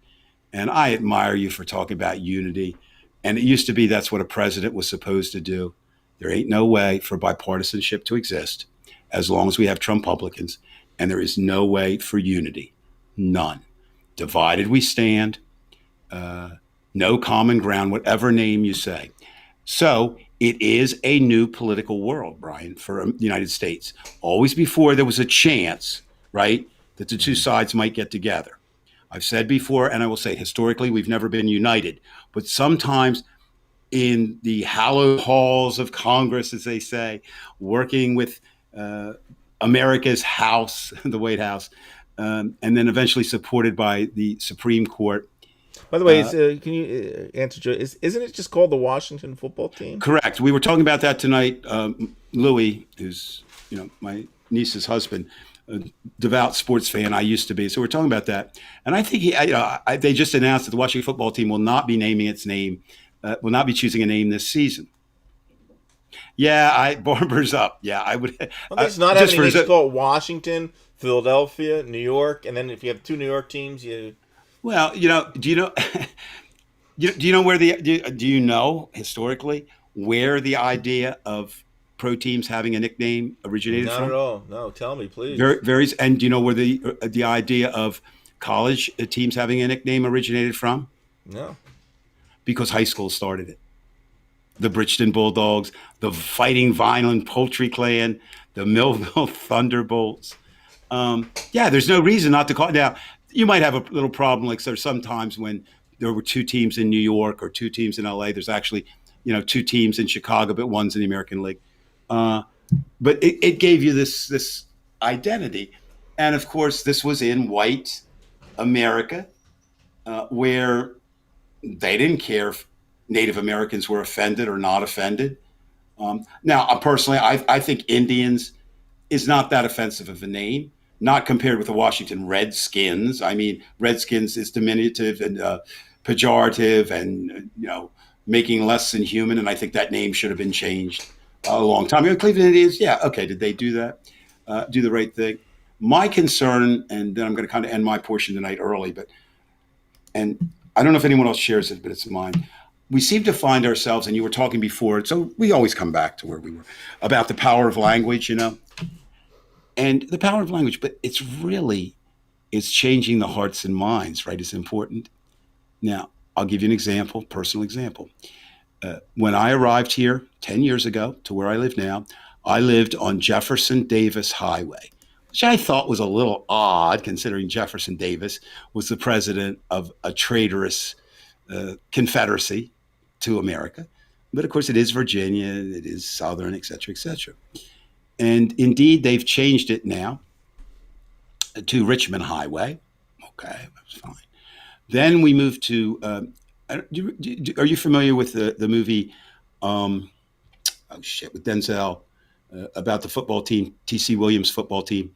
and I admire you for talking about unity. And it used to be that's what a president was supposed to do. There ain't no way for bipartisanship to exist as long as we have Trumpublicans. and there is no way for unity. None. Divided we stand. No common ground, whatever name you say. So it is a new political world, Brian, for the United States. Always before there was a chance, right, that the two sides might get together. I've said before, and I will say historically, we've never been united. But sometimes in the hallowed halls of Congress, as they say, working with America's House, the White House, and then eventually supported by the Supreme Court. By the way, can you answer, Joe? Isn't it just called the Washington football team? Correct. We were talking about that tonight. Louis, who's my niece's husband, a devout sports fan. I used to be. So we're talking about that, and I think they just announced that the Washington football team will not be naming its name, will not be choosing a name this season. Yeah, Barber's up. Yeah, I would. Well, it's not having it's called Washington, Philadelphia, New York, and then if you have two New York teams, you. Well, do you know? Do you know where do you know historically where the idea of pro teams having a nickname originated from? Not at all. No, tell me, please. Very. And do you know where the idea of college teams having a nickname originated from? No. Because high school started it. The Bridgeton Bulldogs, the Fighting Vineland Poultry Clan, the Millville Thunderbolts. There's no reason not to call it. Now, you might have a little problem, like there's sometimes when there were two teams in New York or two teams in LA. There's actually, two teams in Chicago, but one's in the American League. But it gave you this identity. And of course, this was in white America, where they didn't care if Native Americans were offended or not offended. Now, personally, I think Indians is not that offensive of a name, not compared with the Washington Redskins. I mean, Redskins is diminutive and pejorative and, making less than human. And I think that name should have been changed a long time ago. Cleveland Indians, yeah, okay, did they do that? Do the right thing? My concern, and then I'm going to kind of end my portion tonight early, and I don't know if anyone else shares it, but it's mine. We seem to find ourselves, and you were talking before, so we always come back to where we were, about the power of language, and the power of language, but it's changing the hearts and minds, right? It's important. Now, I'll give you an example, personal example. When I arrived here 10 years ago to where I live now, I lived on Jefferson Davis Highway, which I thought was a little odd considering Jefferson Davis was the president of a traitorous confederacy to America. But of course, it is Virginia, it is Southern, et cetera, et cetera. And indeed, they've changed it now to Richmond Highway. Okay, that's fine. Then we moved to, are you familiar with the movie, with Denzel, about the football team, T.C. Williams football team?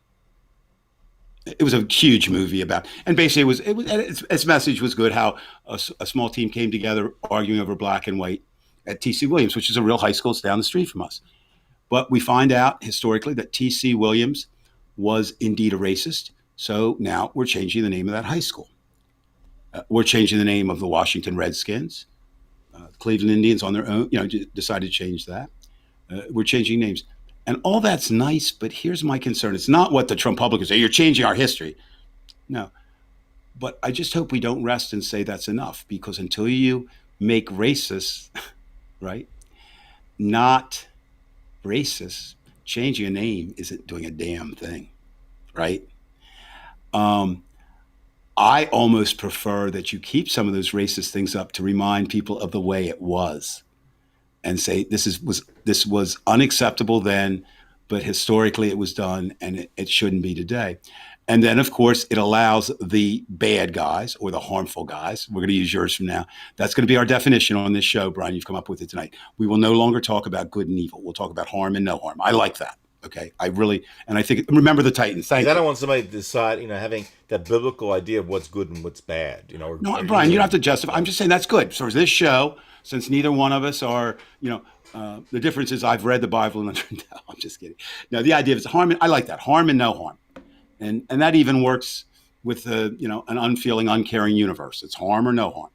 It was a huge movie and basically its message was good, how a small team came together arguing over black and white at T.C. Williams, which is a real high school. It's down the street from us. But we find out historically that T.C. Williams was indeed a racist. So now we're changing the name of that high school. We're changing the name of the Washington Redskins. Cleveland Indians on their own, decided to change that. We're changing names. And all that's nice, but here's my concern. It's not what the Trump publicans say, you're changing our history. No. But I just hope we don't rest and say that's enough, because until you make racists, right, not racist, changing a name isn't doing a damn thing, right? I almost prefer that you keep some of those racist things up to remind people of the way it was, and say this was unacceptable then, but historically it was done, and it shouldn't be today. And then, of course, it allows the bad guys or the harmful guys. We're going to use yours from now. That's going to be our definition on this show, Brian. You've come up with it tonight. We will no longer talk about good and evil. We'll talk about harm and no harm. I like that. Okay. I think, remember the Titans. Thank you. I don't want somebody to decide, having that biblical idea of what's good and what's bad, No, Brian, you don't have to justify. I'm just saying that's good. So this show, since neither one of us are, the difference is I've read the Bible and no, I'm just kidding. No, the idea is harm. I like that. Harm and no harm. And that even works with an unfeeling, uncaring universe. It's harm or no harm.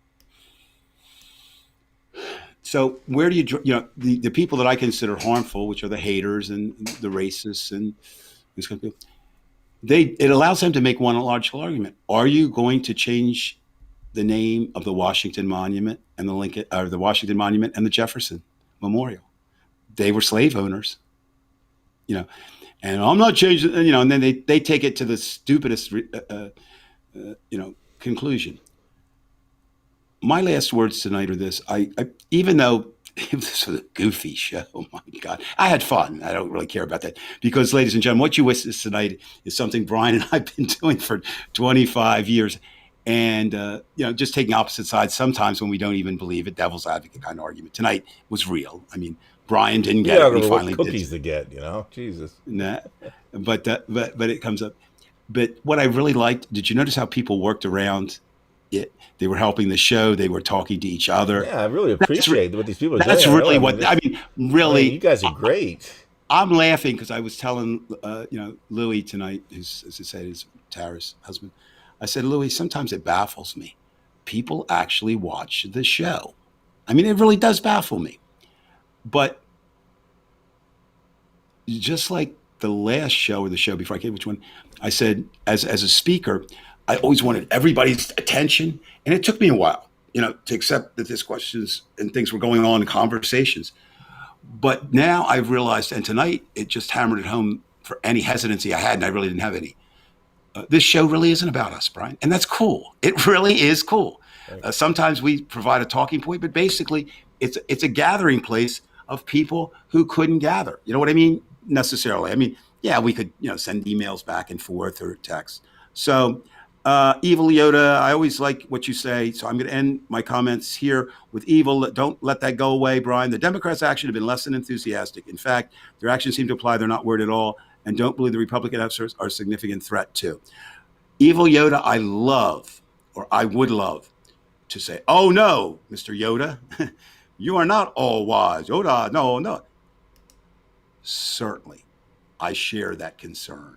So where do the people that I consider harmful, which are the haters and the racists and these kind of people, it allows them to make one logical argument. Are you going to change the name of the Washington Monument and the Lincoln, or the Washington Monument and the Jefferson Memorial? They were slave owners, and I'm not changing, and then they take it to the stupidest, conclusion. My last words tonight are this: I even though this was a goofy show, oh my God, I had fun. I don't really care about that because, ladies and gentlemen, what you witnessed tonight is something Brian and I've been doing for 25 years. And, just taking opposite sides sometimes when we don't even believe it, devil's advocate kind of argument. Tonight was real. I mean, Brian didn't get it. We finally what cookies did. to get, Jesus. Nah, but it comes up. But what I really liked, did you notice how people worked around it? They were helping the show. They were talking to each other. Yeah, I really appreciate what these people are doing. That's really really. You guys are great. I'm laughing because I was telling, Louis tonight, who's, as I said, is Tara's husband. I said, Louis, sometimes it baffles me. People actually watch the show. I mean, it really does baffle me. But just like the last show or the show before I came, which one, I said, as a speaker, I always wanted everybody's attention. And it took me a while, to accept that these questions and things were going on in conversations. But now I've realized, and tonight it just hammered it home for any hesitancy I had, and I really didn't have any. This show really isn't about us, Brian. And that's cool. It really is cool. Sometimes we provide a talking point, but basically it's a gathering place of people who couldn't gather. You know what I mean? Necessarily. I mean, yeah, we could, send emails back and forth or text. So, Evil Yoda, I always like what you say. So I'm going to end my comments here with evil. Don't let that go away, Brian. The Democrats' action have been less than enthusiastic. In fact, their actions seem to imply they're not worried at all, and don't believe the Republican officers are a significant threat too. Evil Yoda, I would love to say, oh no, Mr. Yoda, you are not all wise. Yoda, no. Certainly, I share that concern.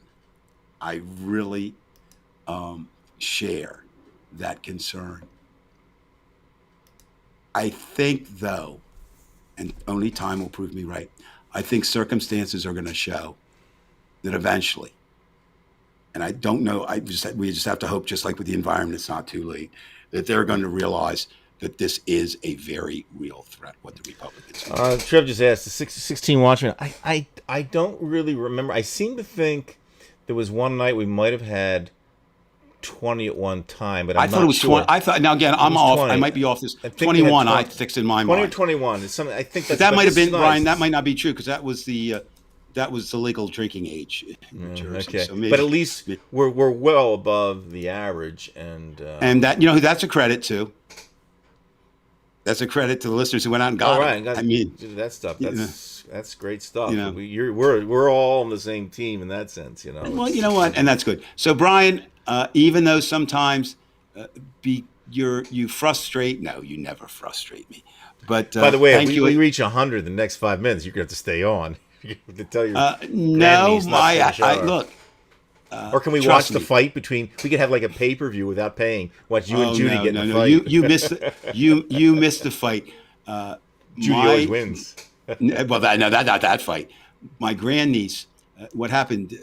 I really share that concern. I think, though, and only time will prove me right, I think circumstances are going to show that eventually, and I don't know, we just have to hope, just like with the environment, it's not too late, that they're going to realize that this is a very real threat, what the Republicans do. Trev just asked, the 16 Watchmen, I don't really remember. I seem to think there was one night we might have had 20 at one time, but I thought it was 20. I thought, now again, I'm off. 20. I might be off this. 21, I fixed in my mind. 20 or 21. It's something, I think that's, that might have been, nice. Brian, that might not be true because that was the legal drinking age in New Jersey. Okay, so maybe, but at least we're well above the average, and that, that's a credit to. That's a credit to the listeners who went out and got it. I mean, that stuff. That's great stuff. We're all on the same team in that sense. Well, you know what, and that's good. So, Brian, even though sometimes you frustrate. No, you never frustrate me. But by the way, if we reach 100 in the next 5 minutes, you're gonna have to stay on. You have to tell your no, I look. Or can we watch the fight between? We could have like a pay-per-view without paying. Watch you and Judy get in the fight. You missed you missed the fight. Judy always wins. Well, not that fight. My grandniece. What happened?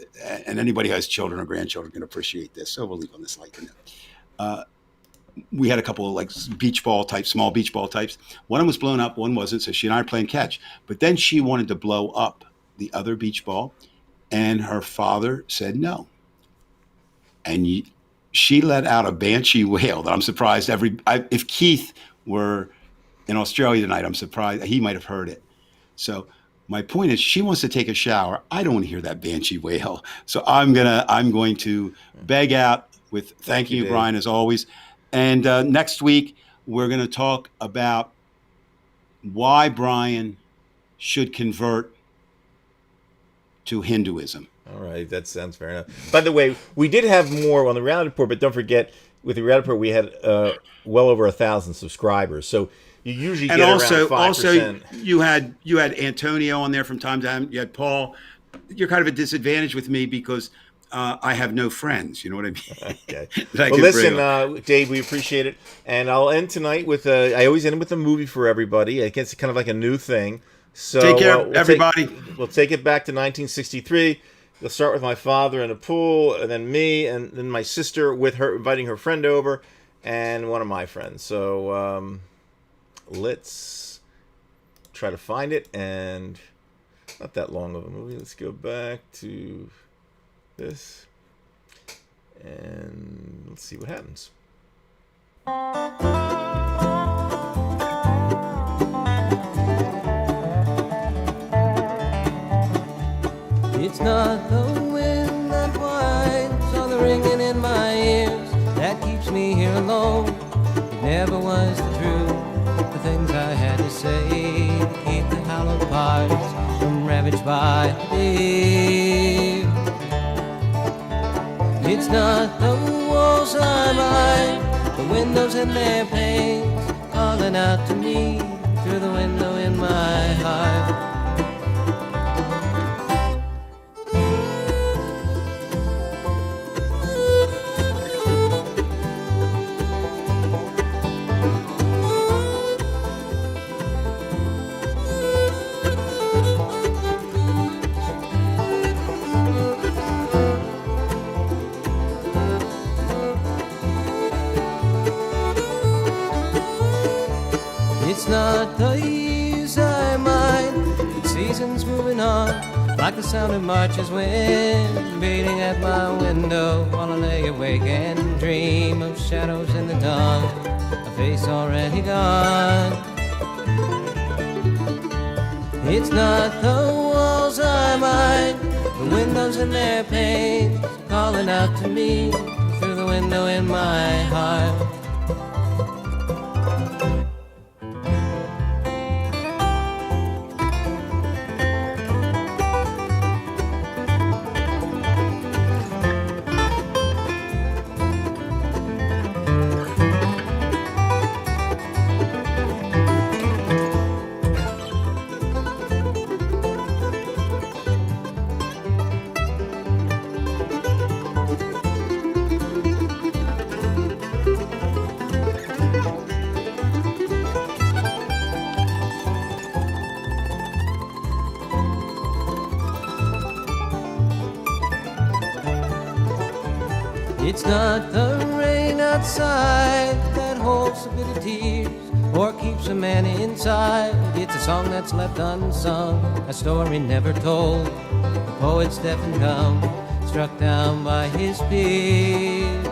And anybody who has children or grandchildren can appreciate this. So we'll leave on this lighter note. We had a couple of like small beach ball types. One of them was blown up, one wasn't. So she and I are playing catch. But then she wanted to blow up the other beach ball, and her father said no. And she let out a banshee wail that I'm surprised if Keith were in Australia tonight, I'm surprised he might have heard it. So my point is, she wants to take a shower. I don't want to hear that banshee wail. So I'm going to beg out with thank you, Brian, as always. And next week we're going to talk about why Brian should convert to Hinduism. All right, that sounds fair enough. By the way, we did have more on the Reality Report, but don't forget, with the Reality Report, we had well over 1,000 subscribers. So you usually get around 5%. Also, you had Antonio on there from time to time. You had Paul. You're kind of a disadvantage with me because I have no friends. You know what I mean? Okay. Well, listen, Dave, we appreciate it. And I'll end tonight with I always end with a movie for everybody. I guess it's kind of like a new thing. So take care, everybody. We'll take it back to 1963. They'll start with my father in the pool, and then me, and then my sister with her inviting her friend over, and one of my friends. So let's try to find it, and not that long of a movie. Let's go back to this, and let's see what happens. It's not the wind that whines or the ringing in my ears that keeps me here alone. It never was the truth, the things I had to say to keep the hallowed parts from ravaged by the deep. It's not the walls I mind, the windows and their panes calling out to me through the window in my heart. It's not the years I mind, but seasons moving on, like the sound of March's wind beating at my window while I lay awake and dream of shadows in the dawn, a face already gone. It's not the walls I mind, the windows and their panes calling out to me through the window in my heart. It's not the rain outside that holds a bit of tears or keeps a man inside. It's a song that's left unsung, a story never told, a poet's deaf and dumb, struck down by his peers.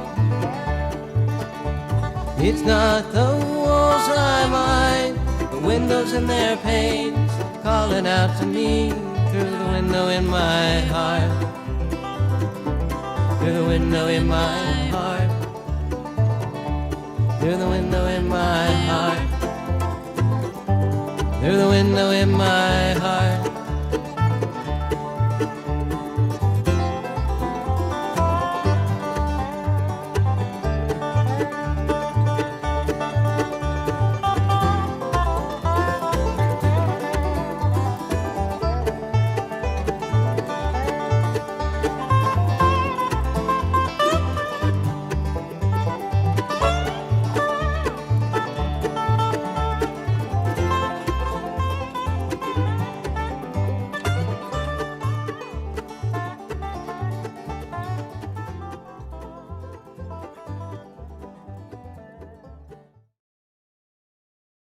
It's not the walls I mind, the windows and their panes calling out to me through the window in my heart. Through the window in my heart. Through the window in my heart. Through the window in my heart.